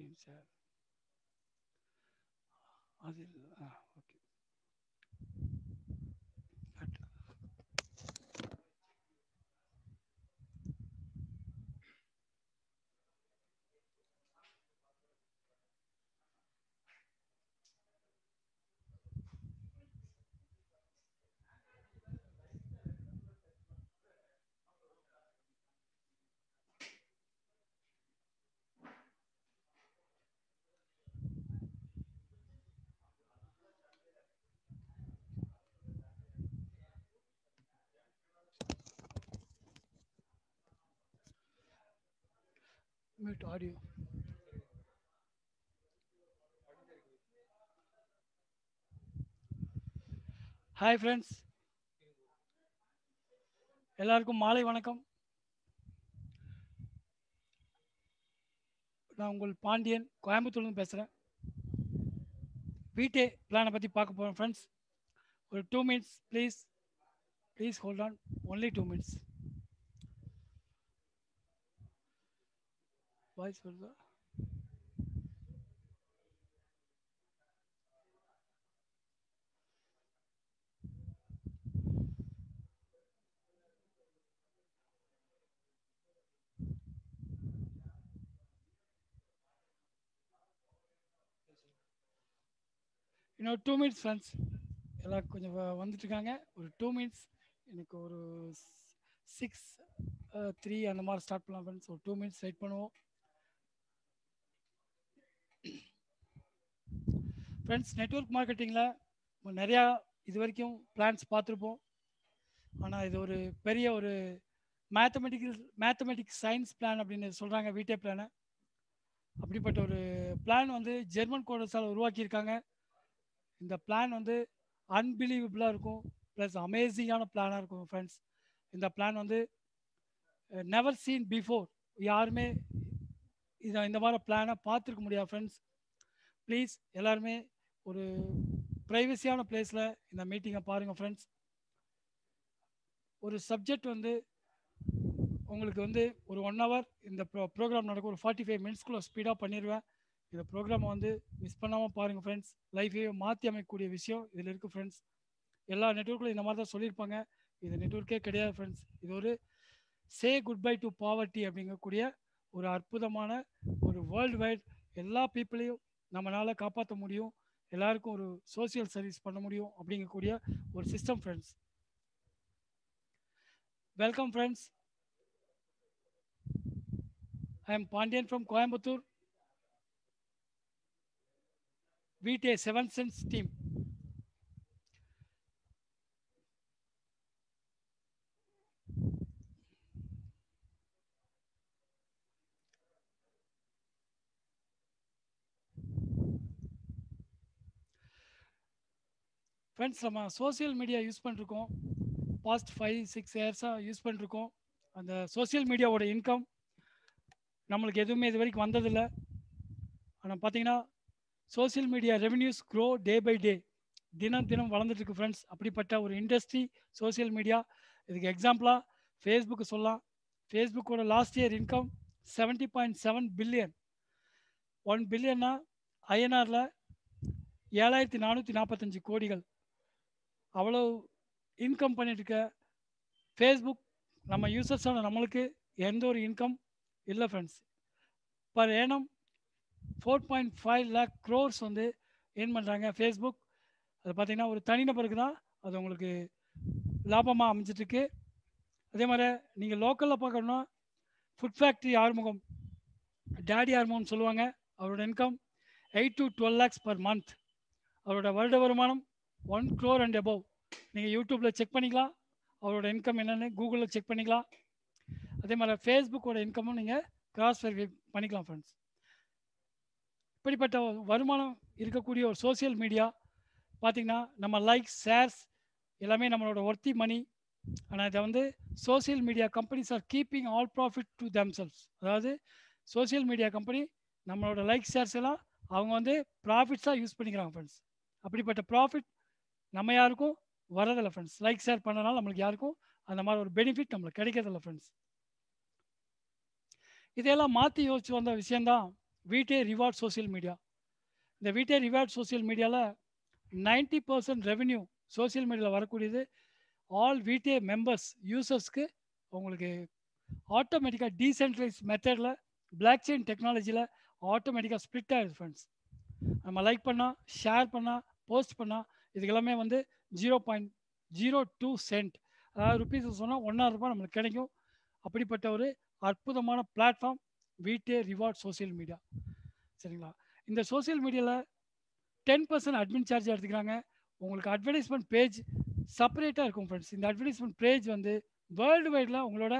screen share. அது okay. Mute audio. Hi friends, எல்லாருக்கும் மாலை வணக்கம். நான் உங்கள் பாண்டியன், கோயம்புத்தூர்லேருந்து பேசுகிறேன். வீட்டே பிளானை பற்றி பார்க்க போகிறோம் ஃப்ரெண்ட்ஸ். ஒரு 2 minutes please hold on, only 2 minutes. Voice வருதா? இன்னொரு 2 minutes ஃப்ரெண்ட்ஸ். எல்லாம் கொஞ்சம் வந்துட்டுருக்காங்க. ஒரு 2 minutes. எனக்கு ஒரு 6:03 அந்த மாதிரி ஸ்டார்ட் பண்ணலாம் ஃப்ரெண்ட்ஸ். ஒரு 2 minutes வெயிட் பண்ணுவோம் ஃப்ரெண்ட்ஸ். நெட்வொர்க் மார்க்கெட்டிங்கில் நிறையா இது வரைக்கும் பிளான்ஸ் பார்த்துருப்போம். ஆனால் இது ஒரு பெரிய ஒரு மேத்தமெட்டிக்ஸ் சயின்ஸ் பிளான் அப்படின்னு சொல்கிறாங்க, வீட்டே பிளானை. அப்படிப்பட்ட ஒரு பிளான் வந்து ஜெர்மன் கோடர்ஸால் உருவாக்கியிருக்காங்க. இந்த பிளான் வந்து அன்பிலீவபிளாக இருக்கும், ப்ளஸ் அமேசிங்கான பிளானாக இருக்கும் ஃப்ரெண்ட்ஸ். இந்த பிளான் வந்து நெவர் சீன் பிஃபோர். யாருமே இந்த மாதிரி பிளானை பார்த்துருக்க முடியாது ஃப்ரெண்ட்ஸ். ப்ளீஸ் எல்லாருமே ஒரு ப்ரைவசியான பிளேஸில் இந்த மீட்டிங்கை பாருங்கள் ஃப்ரெண்ட்ஸ். ஒரு சப்ஜெக்ட் வந்து உங்களுக்கு வந்து ஒரு 1 hour இந்த ப்ரோக்ராம் நடக்கும். ஒரு 45 minutesக்குள்ளே ஸ்பீடாக பண்ணிடுவேன். இந்த ப்ரோக்ராமை வந்து மிஸ் பண்ணாமல் பாருங்கள் ஃப்ரெண்ட்ஸ். லைஃபையே மாற்றி அமைக்கக்கூடிய விஷயம் இதில் இருக்குது ஃப்ரெண்ட்ஸ். எல்லா நெட்வொர்க்கில் இந்த மாதிரி தான் சொல்லியிருப்பாங்க. இது நெட்வொர்க்கே கிடையாது ஃப்ரெண்ட்ஸ். இது ஒரு சே குட் பை டு பாவர்ட்டி அப்படிங்கக்கூடிய ஒரு அற்புதமான ஒரு வேர்ல்டு வைட் எல்லா பீப்புளையும் நம்மளால் காப்பாற்ற முடியும், எல்லாருக்கும் ஒரு சோசியல் சர்வீஸ் பண்ண முடியும் அப்படிங்கக்கூடிய ஒரு system friends. Welcome friends. I am Pandian from Coimbatore. VTA 7th Sense team. Friends, நம்ம சோசியல் மீடியா யூஸ் பண்ணிருக்கோம். பாஸ்ட் 5-6 இயர்ஸாக யூஸ் பண்ணிருக்கோம். அந்த சோசியல் மீடியாவோட இன்கம் நம்மளுக்கு எதுவுமே இது வரைக்கும் வந்ததில்லை. ஆனால் பார்த்தீங்கன்னா social media revenues grow day by day, தினம் வளர்ந்துட்டுருக்கு ஃப்ரெண்ட்ஸ். அப்படிப்பட்ட ஒரு இண்டஸ்ட்ரி சோசியல் மீடியா. இதுக்கு எக்ஸாம்பிளாக ஃபேஸ்புக்கு சொல்லலாம். ஃபேஸ்புக்கோட லாஸ்ட் இயர் இன்கம் 70.7 பில்லியன். 1 பில்லியன்னா ஐஎன்ஆரில் 7445 கோடிகள். அவ்வளோ இன்கம் பண்ணிட்டுருக்க ஃபேஸ்புக் நம்ம யூசர்ஸான நம்மளுக்கு எந்த ஒரு இன்கம் இல்லை ஃப்ரெண்ட்ஸ். பர் ஏனம் 4.5 lakh crores வந்து ஏர்ன் பண்ணுறாங்க ஃபேஸ்புக். அது பார்த்திங்கன்னா ஒரு தனிநபருக்கு தான் அது உங்களுக்கு லாபமாக அமைஞ்சிட்ருக்கு. அதே மாதிரி நீங்கள் லோக்கலில் பார்க்கணுன்னா ஃபுட் ஃபேக்ட்ரி ஆறுமுகம், டேடி ஆறுமுகம்னு சொல்லுவாங்க. அவரோட income 8 to 12 lakhs per month. அவரோட வருட வருமானம் 1 crore and above. நீங்கள் யூடியூப்பில் செக் பண்ணிக்கலாம் அவரோட இன்கம் என்னென்னு, கூகுளில் செக் பண்ணிக்கலாம். அதே மாதிரி ஃபேஸ்புக்கோட இன்கமும் நீங்கள் கிராஸ் வெரிஃபை பண்ணிக்கலாம் ஃப்ரெண்ட்ஸ். இப்படிப்பட்ட வருமானம் இருக்கக்கூடிய ஒரு சோசியல் மீடியா பார்த்திங்கன்னா நம்ம லைக்ஸ், ஷேர்ஸ் எல்லாமே நம்மளோட ஒர்த்தி மணி. ஆனால் இதை வந்து social media companies are keeping all profit to themselves. அதாவது சோசியல் மீடியா கம்பெனி நம்மளோட லைக் ஷேர்ஸ் எல்லாம் அவங்க வந்து ப்ராஃபிட்ஸாக யூஸ் பண்ணிக்கிறாங்க ஃப்ரெண்ட்ஸ். அப்படிப்பட்ட ப்ராஃபிட் நம்ம யாருக்கும் வரதில்லை ஃப்ரெண்ட்ஸ். லைக் ஷேர் பண்ணனால நம்மளுக்கு யாருக்கும் அந்த மாதிரி ஒரு பெனிஃபிட் நம்மளுக்கு கிடைக்கிறதில்ல ஃப்ரெண்ட்ஸ். இதையெல்லாம் மாற்றி யோசிச்சு வந்த விஷயந்தான் வீட்டே ரிவார்ட் சோசியல் மீடியா. இந்த வீட்டே ரிவார்ட் சோசியல் மீடியாவில் 90% ரெவென்யூ சோசியல் மீடியாவில் வரக்கூடியது ஆல் வீட்டே மெம்பர்ஸ் யூசர்ஸ்க்கு உங்களுக்கு ஆட்டோமேட்டிக்காக டீசென்ட்ரலைஸ் மெத்தடில் பிளாக் செயின் டெக்னாலஜியில் ஆட்டோமேட்டிக்காக ஸ்ப்ளிட் ஆகிடுது ஃப்ரெண்ட்ஸ். நம்ம லைக் பண்ணால், ஷேர் பண்ணால், போஸ்ட் பண்ணால் இதுக்கெல்லாமே வந்து 0.02 சென்ட், அதாவது ருபீஸ் சொன்னால் ₹1.5 நம்மளுக்கு கிடைக்கும். அப்படிப்பட்ட ஒரு அற்புதமான பிளாட்ஃபார்ம் வீட்டே ரிவார்ட் சோசியல் மீடியா. சரிங்களா? இந்த சோசியல் மீடியாவில் 10% அட்மின் சார்ஜ் எடுத்துக்கிறாங்க. உங்களுக்கு அட்வர்டைஸ்மெண்ட் பேஜ் செப்பரேட்டாக இருக்கும் ஃப்ரெண்ட்ஸ். இந்த அட்வர்டைஸ்மெண்ட் பேஜ் வந்து வேர்ல்டு வைடில் உங்களோட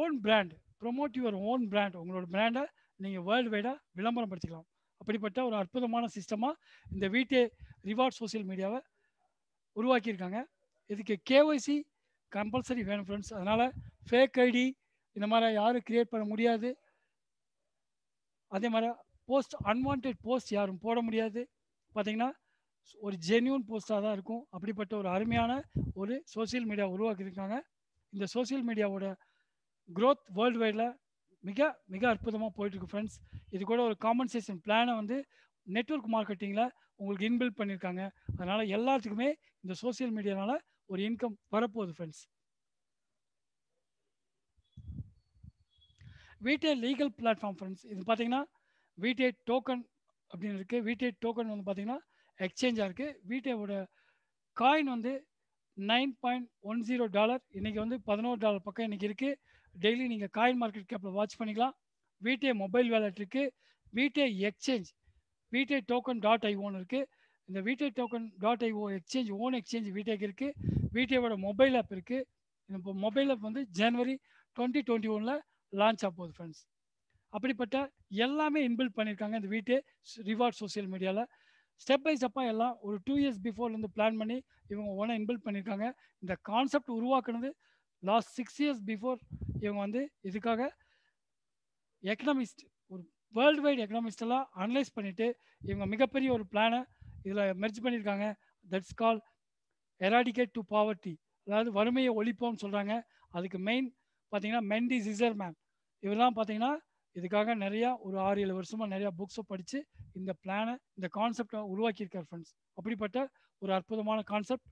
own brand, promote your own brand, உங்களோட பிராண்டை நீங்கள் வேர்ல்டு வைடாக விளம்பரம் படுத்திக்கலாம். அப்படிப்பட்ட ஒரு அற்புதமான சிஸ்டமாக இந்த வீட்டே ரிவார்ட் சோசியல் மீடியாவை உருவாக்கியிருக்காங்க. இதுக்கு கேஒய்சி கம்பல்சரி வேணும் ஃப்ரெண்ட்ஸ். அதனால் ஃபேக் ஐடி இந்த மாதிரி யாரும் க்ரியேட் பண்ண முடியாது. அதே மாதிரி போஸ்ட் அன்வான்ட் போஸ்ட் யாரும் போட முடியாது. பார்த்தீங்கன்னா ஒரு ஜென்யூன் போஸ்ட்டாக தான் இருக்கும். அப்படிப்பட்ட ஒரு அருமையான ஒரு சோசியல் மீடியா உருவாக்கியிருக்காங்க. இந்த சோசியல் மீடியாவோட க்ரோத் வேர்ல்டு வைடில் மிக மிக அற்புதமாக போயிட்டுருக்கு ஃப்ரெண்ட்ஸ். இது கூட ஒரு காம்பன்சேஷன் பிளானை வந்து நெட்வொர்க் மார்க்கெட்டிங்கில் உங்களுக்கு இன்பில்ட் பண்ணியிருக்காங்க. அதனால் எல்லாத்துக்குமே இந்த சோசியல் மீடியானால ஒரு இன்கம் வரப்போகுது friends. Vitae legal platform friends. இது பார்த்தீங்கன்னா வீட்டே டோக்கன் அப்படின்னு இருக்குது. வீட்டே டோக்கன் வந்து பார்த்தீங்கன்னா எக்ஸ்சேஞ்சாக இருக்குது. வீட்டேவோட காயின் வந்து $9.10 இன்றைக்கி வந்து $11 பக்கம் இன்றைக்கி இருக்குது. டெய்லி நீங்கள் காயின் மார்க்கெட் கேப்பில் வாட்ச் பண்ணிக்கலாம். வீட்டே மொபைல் வேலட் இருக்குது. Vitae exchange Vitae token .io இருக்குது. இந்த Vitae token .io exchange own exchange வீட்டேக்கு இருக்குது. வீட்டேவோட மொபைல் ஆப் இருக்குது. இந்த மொபைல் ஆப் வந்து ஜனவரி 2021 லான்ச் ஆக போகுது ஃப்ரெண்ட்ஸ். அப்படிப்பட்ட எல்லாமே இன்பில்ட் பண்ணியிருக்காங்க இந்த வீட்டே ரிவார்ட் சோசியல் மீடியாவில். ஸ்டெப் பை ஸ்டெப்பாக எல்லாம் ஒரு 2 இயர்ஸ் பிஃபோர்லேருந்து பிளான் பண்ணி இவங்க ஒன்றா இன்பில்ட் பண்ணியிருக்காங்க. இந்த கான்செப்ட் உருவாக்குனது லாஸ்ட் 6 இயர்ஸ் பிஃபோர். இவங்க வந்து இதுக்காக எக்கனாமிஸ்ட், ஒரு வேர்ல்டு வைடு எக்கனாமிஸ்டெல்லாம் அனலைஸ் பண்ணிவிட்டு இவங்க மிகப்பெரிய ஒரு பிளானை இதில் மெர்ஜ் பண்ணியிருக்காங்க. That's call eradicate to poverty, அதாவது வறுமையை ஒழிப்போம்னு சொல்கிறாங்க. அதுக்கு மெயின் பார்த்தீங்கன்னா மெண்டி சிசர்மேன் இவரெல்லாம் பார்த்தீங்கன்னா இதுக்காக நிறையா ஒரு 6-7 வருஷமாக நிறையா புக்ஸை படித்து இந்த பிளானை, இந்த கான்செப்டை உருவாக்கியிருக்கார் ஃப்ரெண்ட்ஸ். அப்படிப்பட்ட ஒரு அற்புதமான கான்செப்ட்.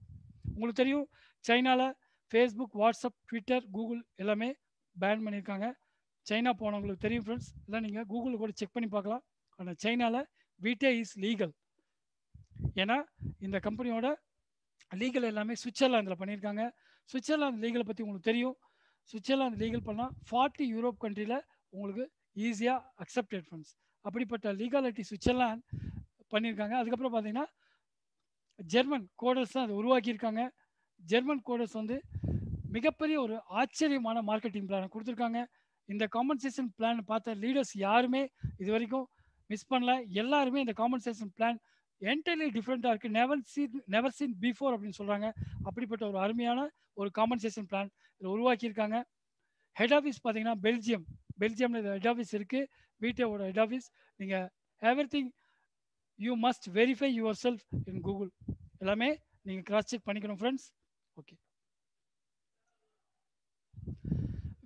உங்களுக்கு தெரியும் சைனாவில் ஃபேஸ்புக், வாட்ஸ்அப், ட்விட்டர், கூகுள் எல்லாமே பேன் பண்ணியிருக்காங்க. சைனா போனவங்களுக்கு தெரியும் ஃப்ரெண்ட்ஸ். இல்லை நீங்கள் கூகுளில் கூட செக் பண்ணி பார்க்கலாம். ஆனால் சைனாவில் வீட்டே இஸ் லீகல். ஏன்னா இந்த கம்பெனியோட லீகல் எல்லாமே சுவிட்சர்லாந்தில் பண்ணியிருக்காங்க. சுவிட்சர்லாந்து லீகலை பற்றி உங்களுக்கு தெரியும். சுவிட்சர்லாந்து லீகல் பண்ணால் 40 யூரோப் கண்ட்ரியில் உங்களுக்கு ஈஸியாக அக்செப்டட் ஃப்ரெண்ட்ஸ். அப்படிப்பட்ட லீகாலிட்டி சுவிட்சர்லாந்து பண்ணியிருக்காங்க. அதுக்கப்புறம் பார்த்தீங்கன்னா ஜெர்மன் கோடர்ஸ் தான் அதை உருவாக்கியிருக்காங்க. ஜெர்மன் கோடர்ஸ் வந்து மிகப்பெரிய ஒரு ஆச்சரியமான மார்க்கெட்டிங் பிளானை கொடுத்துருக்காங்க. இந்த காம்பன்சேஷன் பிளான் பார்த்த லீடர்ஸ் யாருமே இது வரைக்கும் மிஸ் பண்ணல. எல்லாருமே இந்த காம்பன்சேஷன் பிளான் என்டையர்லி டிஃப்ரெண்ட்டாக இருக்குது, நெவர் சீன் பிஃபோர் அப்படின்னு சொல்கிறாங்க. அப்படிப்பட்ட ஒரு அருமையான ஒரு காம்பன்சேஷன் பிளான் இதில் உருவாக்கியிருக்காங்க. ஹெட் ஆஃபீஸ் பார்த்தீங்கன்னா பெல்ஜியமில் இது ஹெட் ஆஃபீஸ் இருக்குது. வீட்டோட ஹெட் ஆஃபீஸ். நீங்கள் everything you must verify your self in Google. எல்லாமே நீங்கள் கிராஸ் செக் பண்ணிக்கணும் ஃப்ரெண்ட்ஸ். ஓகே,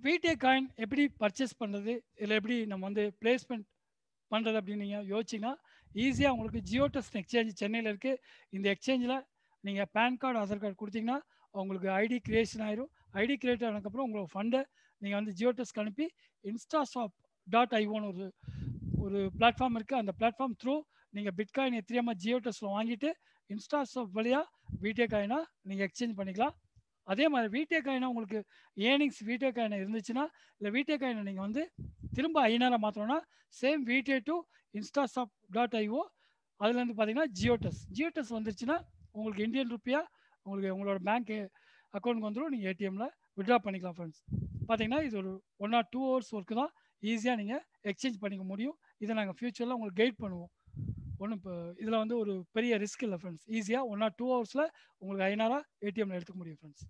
வீட்டே காயின் எப்படி பர்ச்சேஸ் பண்ணுறது, இதில் எப்படி நம்ம வந்து பிளேஸ்மெண்ட் பண்ணுறது அப்படின்னு நீங்கள் யோசிச்சிங்கன்னா ஈஸியாக உங்களுக்கு ஜியோடெஸ்ட் எக்ஸ்சேஞ்ச் சென்னையில் இருக்குது. இந்த எக்ஸ்சேஞ்சில் நீங்கள் பேன் கார்டு, ஆதார் கார்டு கொடுத்தீங்கன்னா உங்களுக்கு ஐடி கிரியேஷன் ஆயிரும். ஐடி கிரியேட் ஆனதுக்கப்புறம் உங்களோட ஃபண்டை நீங்கள் வந்து ஜியோடெஸ்க்கு அனுப்பி instashop.ioன்னு ஒரு பிளாட்ஃபார்ம் இருக்குது. அந்த பிளாட்ஃபார்ம் த்ரூ நீங்கள் பிட்காயின் எத்திரியமாக ஜியோடெஸ்ட்டில் வாங்கிட்டு இன்ஸ்டாஷாப் வழியாக வீட்டே காயினா நீங்கள் எக்ஸ்சேஞ்ச் பண்ணிக்கலாம். அதே மாதிரி வீட்டே காயினா உங்களுக்கு ஏர்னிங்ஸ் வீட்டே காயினை இருந்துச்சுன்னா, இல்லை வீட்டே காயினை நீங்கள் வந்து திரும்ப ஐநாராக மாற்றணும்னா சேம் வீட்டே டு instashop.io அதுலேருந்து பார்த்தீங்கன்னா ஜியோடெஸ் வந்துருச்சுன்னா உங்களுக்கு இந்தியன் ருப்பியாக உங்களுக்கு உங்களோட பேங்க் அக்கௌண்ட்க்கு வந்துடும். நீங்கள் ஏடிஎம்மில் விட்ரா பண்ணிக்கலாம் ஃப்ரெண்ட்ஸ். பார்த்தீங்கன்னா இது ஒரு 1 or 2 hours ஒர்க்கு தான். ஈஸியாக நீங்கள் எக்ஸ்சேஞ்ச் பண்ணிக்க முடியும். இதை நாங்கள் ஃப்யூச்சரில் உங்களுக்கு கைட் பண்ணுவோம். ஒன்றும் இப்போ இதில் வந்து ஒரு பெரிய ரிஸ்க் இல்லை ஃப்ரெண்ட்ஸ். ஈஸியாக 1 or 2 hours உங்களுக்கு ஐநாரா ஏடிஎம்மில் எடுத்துக்க முடியும் friends.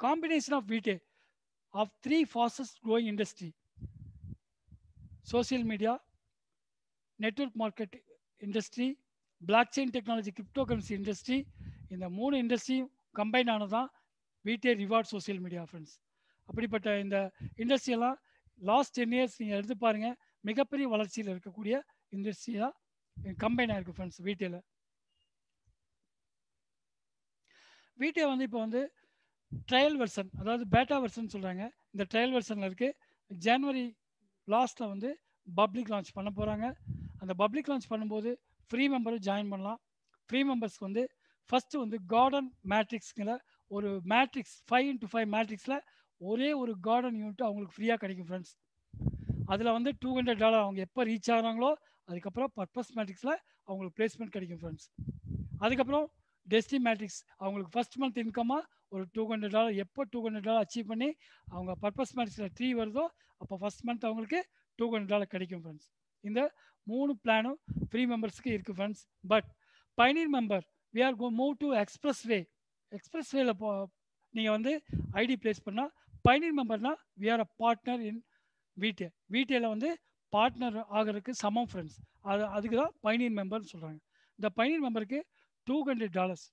Combination of Vitae of 3 fastest growing industry: social media, network market industry, blockchain technology, cryptocurrency industry. இந்த 3 இண்டஸ்ட்ரியும் கம்பைன் ஆனதான் Vitae reward social media friends. அப்படிப்பட்ட இந்த இண்டஸ்ட்ரியெல்லாம் லாஸ்ட் 10 இயர்ஸ் நீங்கள் எடுத்து பாருங்கள், மிகப்பெரிய வளர்ச்சியில் இருக்கக்கூடிய இண்டஸ்ட்ரியாக கம்பைன் ஆயிருக்கு ஃப்ரெண்ட்ஸ். வீட்டில் வந்து இப்போ வந்து ட்ரையல் வெர்ஷன், அதாவது பேட்டா வெர்ஷன் சொல்கிறாங்க. இந்த ட்ரையல் வெர்ஷனில் இருக்குது. ஜனவரி லாஸ்ட்டில் வந்து பப்ளிக் லான்ச் பண்ண போகிறாங்க. அந்த பப்ளிக் லான்ச் பண்ணும்போது ஃப்ரீ மெம்பரும் ஜாயின் பண்ணலாம். ஃப்ரீ மெம்பர்ஸ்க்கு வந்து ஃபஸ்ட்டு வந்து கார்டன் மேட்ரிக்ஸுங்கிற ஒரு மேட்ரிக்ஸ் 5x5 மேட்ரிக்ஸில் ஒரே ஒரு கார்டன் யூனிட் அவங்களுக்கு ஃப்ரீயாக கிடைக்கும் ஃப்ரெண்ட்ஸ். அதில் வந்து $200 அவங்க எப்போ ரீச் ஆகிறாங்களோ அதுக்கப்புறம் பர்பஸ் மேட்ரிக்ஸில் அவங்களுக்கு பிளேஸ்மெண்ட் கிடைக்கும் ஃப்ரெண்ட்ஸ். அதுக்கப்புறம் டெஸ்டி மேட்ரிக்ஸ் அவங்களுக்கு ஃபஸ்ட் மந்த் இன்கமாக ஒரு $200 எப்போ $200 அச்சீவ் பண்ணி அவங்க பர்பஸ் மேட்ரிக்ஸில் 3 வருதோ அப்போ ஃபஸ்ட் மந்த் அவங்களுக்கு $200 கிடைக்கும் ஃப்ரெண்ட்ஸ். இந்த 3 பிளானும் ஃப்ரீ மெம்பர்ஸ்க்கு இருக்குது friends. But pioneer member we are move to express வேல நீங்கள் வந்து ஐடி பிளேஸ் பண்ணால் பைனியர் மெம்பர்னா we are a partner in வீட்டில் வந்து பார்ட்னர் ஆகிறதுக்கு சமம் ஃப்ரெண்ட்ஸ். அதுக்கு தான் பைனியர் மெம்பர்னு சொல்கிறாங்க. இந்த பைனியர் மெம்பருக்கு $200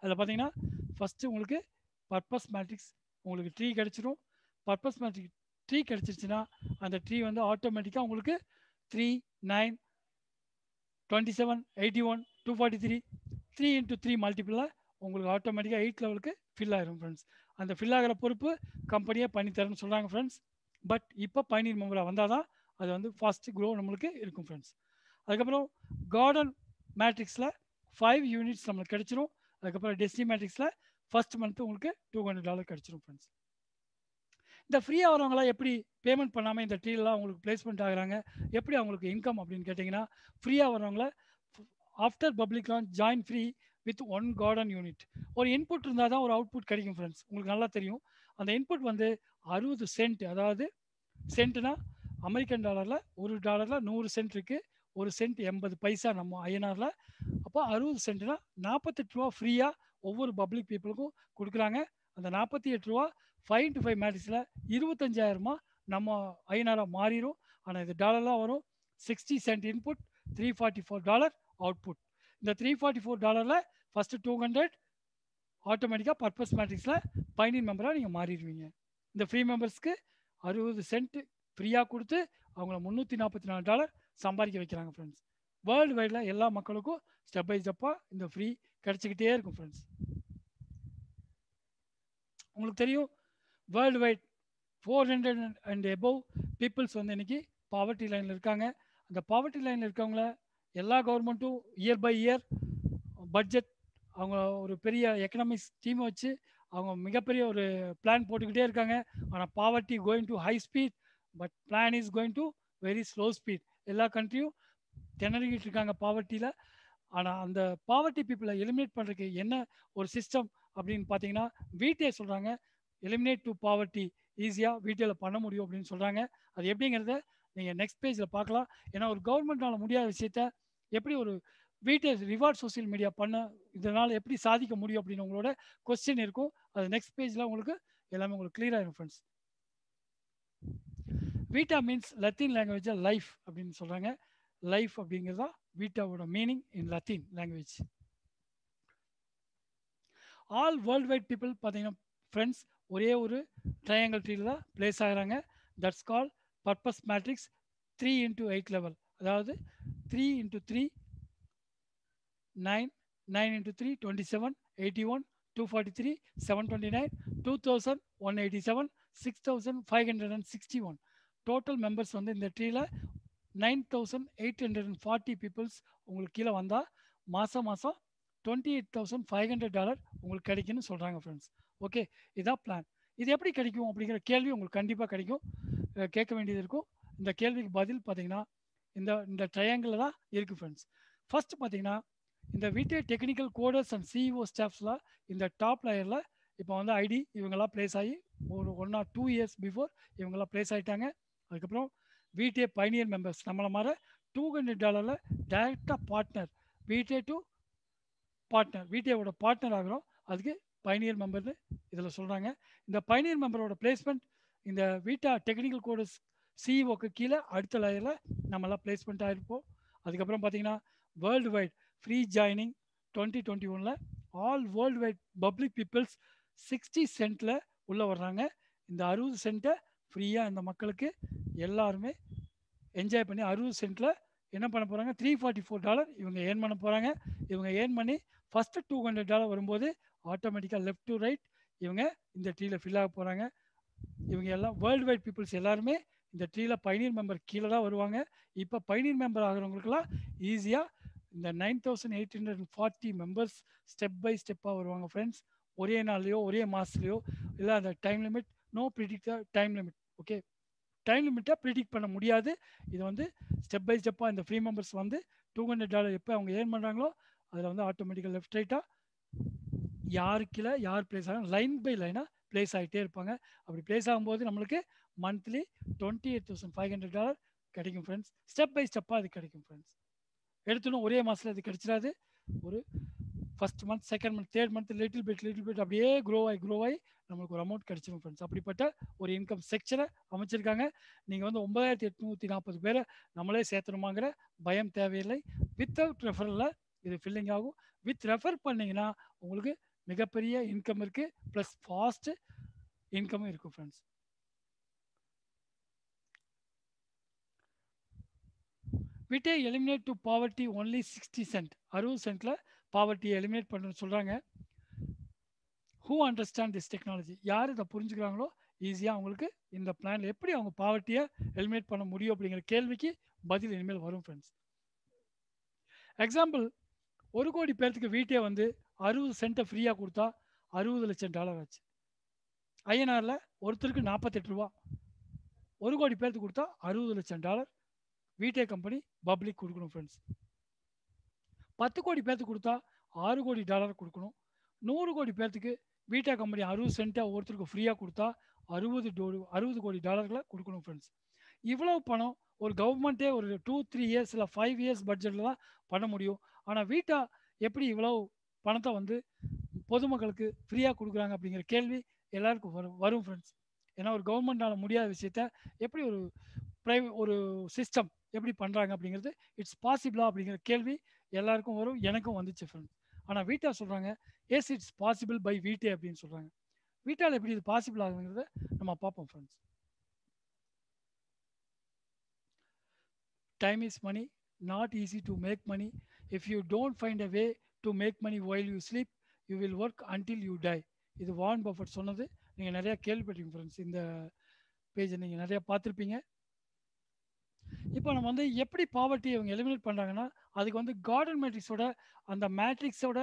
அதில் பார்த்தீங்கன்னா ஃபஸ்ட்டு உங்களுக்கு பர்பஸ் மேட்ரிக்ஸ் உங்களுக்கு ட்ரீ கிடச்சிரும். பர்பஸ் மேட்ரிக் ட்ரீ கிடச்சிருச்சுன்னா அந்த ட்ரீ வந்து ஆட்டோமேட்டிக்காக உங்களுக்கு 3, 9, 27, 81, 243 3x3 மல்டிபிளில் உங்களுக்கு ஆட்டோமேட்டிக்காக 8 லெவலுக்கு ஃபில் ஆகிரும் ஃப்ரெண்ட்ஸ். அந்த ஃபில் ஆகிற பொறுப்பு கம்பெனியாக பண்ணித்தரேன்னு சொல்கிறாங்க ஃப்ரெண்ட்ஸ். பட் இப்போ பைனியர் மெம்பராக வந்தால் தான் அது வந்து ஃபாஸ்ட்டு க்ரோ நம்மளுக்கு இருக்கும் ஃப்ரெண்ட்ஸ். அதுக்கப்புறம் கார்டன் மேட்ரிக்ஸில் 5 யூனிட்ஸ் நம்மளுக்கு கிடச்சிரும். அதுக்கப்புறம் டெஸ்டி மேட்ரிக்ஸில் ஃபஸ்ட் மந்த்து உங்களுக்கு $200 கிடச்சிரும் ஃப்ரெண்ட்ஸ். இந்த ஃப்ரீயாக வரவங்களாம் எப்படி பேமெண்ட் பண்ணாமல் இந்த ட்ரீலாம் அவங்களுக்கு பிளேஸ்மெண்ட் ஆகுறாங்க, எப்படி அவங்களுக்கு இன்கம் அப்படின்னு கேட்டிங்கன்னா, ஃப்ரீயாக வரவங்கள after public launch join free with 1 garden unit. ஒரு இன்புட் இருந்தால் தான் ஒரு அவுட்புட் கிடைக்கும் ஃப்ரெண்ட்ஸ். உங்களுக்கு நல்லா தெரியும். அந்த இன்புட் வந்து 60 சென்ட், அதாவது சென்ட்னா அமெரிக்கன் டாலரில் $1 100 சென்ட் இருக்குது. ஒரு சென்ட் 80 பைசா நம்ம ஐஎன்ஆரில். அப்போ 60 சென்ட்னா $48 ஃப்ரீயாக ஒவ்வொரு பப்ளிக் பீப்புளுக்கும் கொடுக்குறாங்க. அந்த $48 5x5 மேட்ரிக்ஸில் 25,000 நம்ம ஐஎன்ஆராக மாறிடும். ஆனால் இது டாலர்லாம் வரும். 60 சென்ட் இன்புட், $344 அவுட்புட். இந்த $344 ஃபஸ்ட்டு 200 ஆட்டோமேட்டிக்காக பர்பஸ் மேட்ரிக்ஸில் பைனியர் மெம்பராக நீங்கள் மாறிடுவீங்க. இந்த ஃப்ரீ மெம்பர்ஸ்க்கு 60 சென்ட் ஃப்ரீயாக கொடுத்து அவங்கள $344 சம்பாதிக்க வைக்கிறாங்க ஃப்ரெண்ட்ஸ். வேர்ல்டு வைடில் எல்லா மக்களுக்கும் ஸ்டெப் பை ஸ்டெப்பாக இந்த ஃப்ரீ கிடச்சிக்கிட்டே இருக்கும் ஃப்ரெண்ட்ஸ். உங்களுக்கு தெரியும், world wide 400 and above peoples வந்து இன்றைக்கி பாவர்ட்டி லைனில் இருக்காங்க. அந்த பாவர்ட்டி லைனில் இருக்கவங்கள எல்லா கவர்மெண்ட்டும் இயர் பை இயர் பட்ஜெட் அவங்க ஒரு பெரிய எக்கனாமிக்ஸ் டீமை வச்சு அவங்க மிகப்பெரிய ஒரு பிளான் போட்டுக்கிட்டே இருக்காங்க. ஆனால் poverty going to high speed, but plan is going to very slow speed. எல்லா கண்ட்ரியும் திணறிக்கிட்டு இருக்காங்க பாவர்ட்டியில். ஆனால் அந்த பாவர்ட்டி பீப்புளை எலிமினேட் பண்ணுறதுக்கு என்ன ஒரு சிஸ்டம் அப்படின்னு பார்த்தீங்கன்னா, வீட்டே சொல்கிறாங்க எலிமினேட் டு பாவர்ட்டி ஈஸியாக வீட்டில் பண்ண முடியும் அப்படின்னு சொல்கிறாங்க. அது எப்படிங்கிறத நீங்கள் நெக்ஸ்ட் பேஜில் பார்க்கலாம். ஏன்னா ஒரு கவர்மெண்ட்னால் முடியாத விஷயத்த எப்படி ஒரு வீட்டை ரிவார்ட் சோசியல் மீடியா பண்ண இதனால் எப்படி சாதிக்க முடியும் அப்படின்னு உங்களோட கொஸ்டின் இருக்கும். அது நெக்ஸ்ட் பேஜில் உங்களுக்கு எல்லாமே உங்களுக்கு கிளியர் ஆகிடும் ஃப்ரெண்ட்ஸ். வீட்டா மீன்ஸ் லத்தீன் லாங்குவேஜில் லைஃப் அப்படின்னு சொல்கிறாங்க. லைஃப் அப்படிங்கிறது தான் வீட்டாவோட meaning in Latin language. All world wide people பார்த்தீங்கன்னா ஃப்ரெண்ட்ஸ் ஒரே ஒரு ட்ரையாங்கிள் ட்ரீல தான் பிளேஸ் ஆகிறாங்க. That's call purpose matrix 3x8 level. அதாவது 3x3 9, 9x3 27, 81, 243, 729, 2187, 6561. டோட்டல் மெம்பர்ஸ் வந்து இந்த ட்ரீல 9840 பீப்புள்ஸ் உங்களுக்கு கீழே வந்தால் மாதம் $28,500 உங்களுக்கு கிடைக்குன்னு சொல்கிறாங்க ஃப்ரெண்ட்ஸ். ஓகே, இதான் பிளான். இது எப்படி கிடைக்கும் அப்படிங்கிற கேள்வி உங்களுக்கு கண்டிப்பாக கிடைக்கும், கேட்க வேண்டியது இருக்கும். இந்த கேள்விக்கு பதில் பார்த்தீங்கன்னா இந்த ட்ரையாங்கிளில் தான் இருக்குது ஃப்ரெண்ட்ஸ். ஃபஸ்ட்டு பார்த்தீங்கன்னா இந்த வீட்டை டெக்னிக்கல் கோடர்ஸ் அண்ட் சிஇஓ ஸ்டாஃப்ஸ்லாம் இந்த டாப் லேயரில் இப்போ வந்து ஐடி இவங்கெல்லாம் பிளேஸ் ஆகி ஒரு 1 or 2 இயர்ஸ் பிஃபோர் இவங்கெல்லாம் பிளேஸ் ஆகிட்டாங்க. அதுக்கப்புறம் வீட்டே பைனியர் மெம்பர்ஸ் நம்மளை மாதிரி $200 டைரெக்டாக பார்ட்னர் வீட்டே டு பார்ட்னர் வீட்டேவோட பார்ட்னர் ஆகிறோம். அதுக்கு பைனியர் மெம்பர்னு இதில் சொல்கிறாங்க. இந்த பைனியர் மெம்பரோட பிளேஸ்மெண்ட் இந்த வீட்டா டெக்னிக்கல் கோடர்ஸ் சிஇஓக்கு கீழே அடுத்த லேயரில் நம்மளாம் பிளேஸ்மெண்ட் ஆகிருப்போம். அதுக்கப்புறம் பார்த்தீங்கன்னா world wide free joining 2021 all world wide public peoples 60 சென்ட்டில் உள்ளே வர்றாங்க. இந்த 60 சென்ட்டை ஃப்ரீயாக இந்த மக்களுக்கு எல்லாருமே என்ஜாய் பண்ணி 60 சென்ட்டில் என்ன பண்ண போகிறாங்க, $344 இவங்க ஏர்ன் பண்ண போகிறாங்க. இவங்க ஏர்ன் பண்ணி ஃபஸ்ட்டு $200 வரும்போது ஆட்டோமேட்டிக்காக லெஃப்ட் டு ரைட் இவங்க இந்த ட்ரீல ஃபில் ஆக போகிறாங்க. இவங்க எல்லாம் வேர்ல்டு வைட் பீப்புள்ஸ் எல்லாருமே இந்த ட்ரீல பயனியர் மெம்பர் கீழே தான் வருவாங்க. இப்போ பயனியர் மெம்பர் ஆகிறவங்களுக்குலாம் ஈஸியாக இந்த 9840 மெம்பர்ஸ் ஸ்டெப் பை ஸ்டெப்பாக வருவாங்க ஃப்ரெண்ட்ஸ். ஒரே நாள்லையோ ஒரே மாதத்துலையோ இல்லை அந்த time limit, no predicted time limit. Okay, time லிமிட்டாக ப்ரிடிக்ட் பண்ண முடியாது. இது வந்து ஸ்டெப் பை ஸ்டெப்பாக இந்த ஃப்ரீ மெம்பர்ஸ் வந்து $200 எப்போ அவங்க ஏர்ன் பண்ணுறாங்களோ அதில் வந்து ஆட்டோமேட்டிக்காக லெஃப்ட் ரைட்டாக யாருக்கில் யார் பிளேஸ் ஆகும் லைன் பை லைனாக பிளேஸ் ஆகிட்டே இருப்பாங்க. அப்படி பிளேஸ் ஆகும்போது நம்மளுக்கு மந்த்லி $28,500 கிடைக்கும் ஃப்ரெண்ட்ஸ். ஸ்டெப் பை ஸ்டெப்பாக அது கிடைக்கும் ஃப்ரெண்ட்ஸ். எடுத்துன்னு ஒரே மாதத்தில் அது கிடைச்சிடாது. ஒரு first month, second month, third month little bit அப்படியே க்ரோ ஆகி நம்மளுக்கு ஒரு அமௌண்ட் கிடைச்சிடும் ஃப்ரெண்ட்ஸ். அப்படிப்பட்ட ஒரு இன்கம் செக்ஷனை அமைச்சிருக்காங்க. நீங்கள் வந்து 9840 பேரை நம்மளே சேர்த்தணுமாங்கிற பயம் தேவையில்லை. வித்தவுட் ரெஃபரில் இது ஃபில்லிங் ஆகும். வித் ரெஃபர் பண்ணிங்கன்னா உங்களுக்கு மிகப்பெரிய இன்கம் இருக்குது, ப்ளஸ் ஃபாஸ்ட்டு இன்கமும் இருக்கும் friends. Vitae eliminate to poverty only 60 cent, 60 சென்ட்டில் பாவர்ட்டியை எலிமினேட் பண்ணுன்னு சொல்கிறாங்க. ஹூ அண்டர்ஸ்டாண்ட் திஸ் டெக்னாலஜி, யார் இதை புரிஞ்சுக்கிறாங்களோ ஈஸியாக அவங்களுக்கு இந்த பிளானில் எப்படி அவங்க பாவர்ட்டியை எலிமினேட் பண்ண முடியும் அப்படிங்கிற கேள்விக்கு பதில் இனிமேல் வரும் ஃப்ரெண்ட்ஸ். எக்ஸாம்பிள், 1 கோடி பேர்த்துக்கு வீட்டே வந்து 60 சென்ட்டை ஃப்ரீயாக கொடுத்தா $60 லட்சம் ஆச்சு. ஐஎன்ஆரில் ஒருத்தருக்கு 48 ரூபா. 1 கோடி பேர்த்துக்கு கொடுத்தா $60 லட்சம் வீட்டே கம்பெனி பப்ளிக் கொடுக்கணும் ஃப்ரெண்ட்ஸ். 10 கோடி பேர்த்துக்கு கொடுத்தா $6 கோடி கொடுக்கணும். 100 கோடி பேர்த்துக்கு வீட்டா கம்பெனி 60 சென்ட்டை ஒருத்தருக்கு ஃப்ரீயாக கொடுத்தா $60 கோடி கொடுக்கணும் ஃப்ரெண்ட்ஸ். இவ்வளோ பணம் ஒரு கவர்மெண்ட்டே ஒரு 2-3 இயர்ஸ் இல்லை 5 இயர்ஸ் பட்ஜெட்டில் தான் பண்ண முடியும். ஆனால் வீட்டா எப்படி இவ்வளோ பணத்தை வந்து பொதுமக்களுக்கு ஃப்ரீயாக கொடுக்குறாங்க அப்படிங்கிற கேள்வி எல்லாருக்கும் வரும் ஃப்ரெண்ட்ஸ். ஏன்னா ஒரு கவர்மெண்ட்டால் முடியாத விஷயத்த எப்படி ஒரு சிஸ்டம் எப்படி பண்ணுறாங்க அப்படிங்கிறது இட்ஸ் பாசிபிளா அப்படிங்கிற கேள்வி எல்லாருக்கும் வரும், எனக்கும் வந்துச்சு ஃப்ரெண்ட்ஸ். ஆனால் வீட்டா சொல்கிறாங்க எஸ் இட்ஸ் பாசிபிள் பை வீட்டே அப்படின்னு சொல்கிறாங்க. வீட்டால் எப்படி இது பாசிபிள் ஆகுங்கிறத நம்ம பார்ப்போம் friends. Time is money, not easy to make money. If you don't find a way to make money while you sleep you will work until you die. இது வாரன் பஃபெட் சொன்னது. நீங்கள் நிறையா கேள்விப்பட்டீங்க ஃப்ரெண்ட்ஸ். இந்த பேஜை நீங்கள் நிறையா பார்த்துருப்பீங்க. இப்போ நம்ம வந்து எப்படி பாவர்ட்டி அவங்க எலிமினேட் பண்ணுறாங்கன்னா அதுக்கு வந்து கார்டன் மேட்ரிக்ஸோட அந்த மேட்ரிக்ஸோட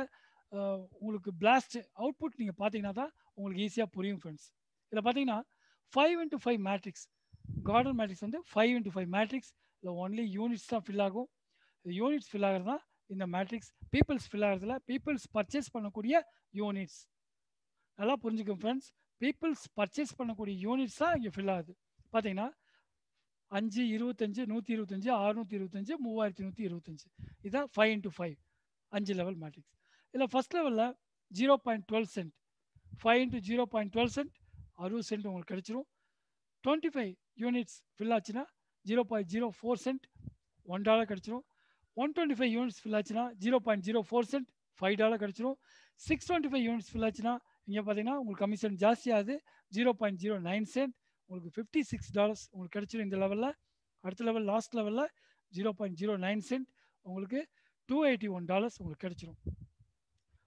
உங்களுக்கு பிளாஸ்ட் அவுட்புட் நீங்கள் பார்த்தீங்கன்னா தான் உங்களுக்கு ஈஸியாக புரியும் ஃப்ரெண்ட்ஸ். இதில் பார்த்தீங்கன்னா 5x5 மேட்ரிக்ஸ், கார்டன் மேட்ரிக்ஸ் வந்து 5x5 மேட்ரிக்ஸ். இல்லை ஒன்லி யூனிட்ஸ் தான் ஃபில் ஆகும். யூனிட்ஸ் ஃபில் ஆகிறது தான் இந்த மேட்ரிக்ஸ். பீப்புள்ஸ் ஃபில் ஆகிறதுல பீப்புள்ஸ் பர்ச்சேஸ் பண்ணக்கூடிய யூனிட்ஸ். நல்லா புரிஞ்சுக்கும் ஃப்ரெண்ட்ஸ். பீப்புள்ஸ் பர்ச்சேஸ் பண்ணக்கூடிய யூனிட்ஸ் தான் இங்கே ஃபில் ஆகுது. பார்த்தீங்கன்னா 5, 25, 125, 625, 3125. இதுதான் 5x5 5 லெவல் மேட்ரிக்ஸ். இதில் ஃபஸ்ட் லெவலில் 0.12 சென்ட், 5 × 0.12 சென்ட் 60 சென்ட் உங்களுக்கு கிடைச்சிரும். 25 யூனிட்ஸ் ஃபில் ஆச்சுன்னா 0.04 சென்ட் $1 கிடைச்சிரும். 125 யூனிட்ஸ் ஃபில் ஆச்சுன்னா 0.04 சென்ட் $5 கிடைச்சிரும். 625 யூனிட்ஸ் ஃபில் ஆச்சுன்னா இங்கே பார்த்தீங்கன்னா உங்களுக்கு கமிஷன் ஜாஸ்தியாகுது, 0.09 சென்ட் உங்களுக்கு $56 உங்களுக்கு கிடைச்சிடும் இந்த லெவலில். அடுத்த லெவல் லாஸ்ட் லெவலில் 0.09 சென்ட் உங்களுக்கு $281 உங்களுக்கு கிடைச்சிடும்.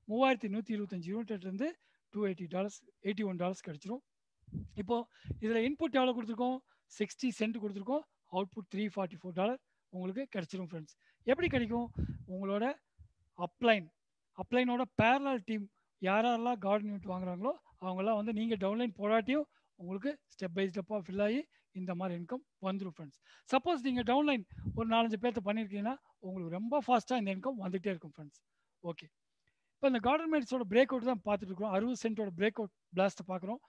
3125 யூனிட்லேருந்து $281 கிடைச்சிரும். இப்போது இதில் இன்புட் எவ்வளோ கொடுத்துருக்கோம், 60 சென்ட் கொடுத்துருக்கோம். அவுட்புட் $344 உங்களுக்கு கிடைச்சிரும் ஃப்ரெண்ட்ஸ். எப்படி கிடைக்கும், உங்களோட அப்ளைனோட பேரலல் டீம் யாரெல்லாம் கார்டன் யூனிட் வாங்குறாங்களோ அவங்களாம் வந்து நீங்கள் டவுன்லைன் போடாட்டியும் உங்களுக்கு ஸ்டெப் பை ஸ்டெப்பாக ஃபில் ஆகி இந்த மாதிரி இன்கம் வந்துடும் ஃப்ரெண்ட்ஸ். சப்போஸ் நீங்கள் டவுன்லைன் ஒரு 4-5 பேர்த்த பண்ணியிருக்கீங்கன்னா உங்களுக்கு ரொம்ப ஃபாஸ்ட்டாக இந்த இன்கம் வந்துகிட்டே இருக்கும் ஃப்ரெண்ட்ஸ். ஓகே, இப்போ இந்த கார்டன் மேட்ரிக்ஸோட பிரேக் அவுட் தான் பார்த்துட்டு இருக்கோம். 60 சென்ட்டோட பிரேக் அவுட் பிளாஸ்ட்டை பார்க்குறோம்.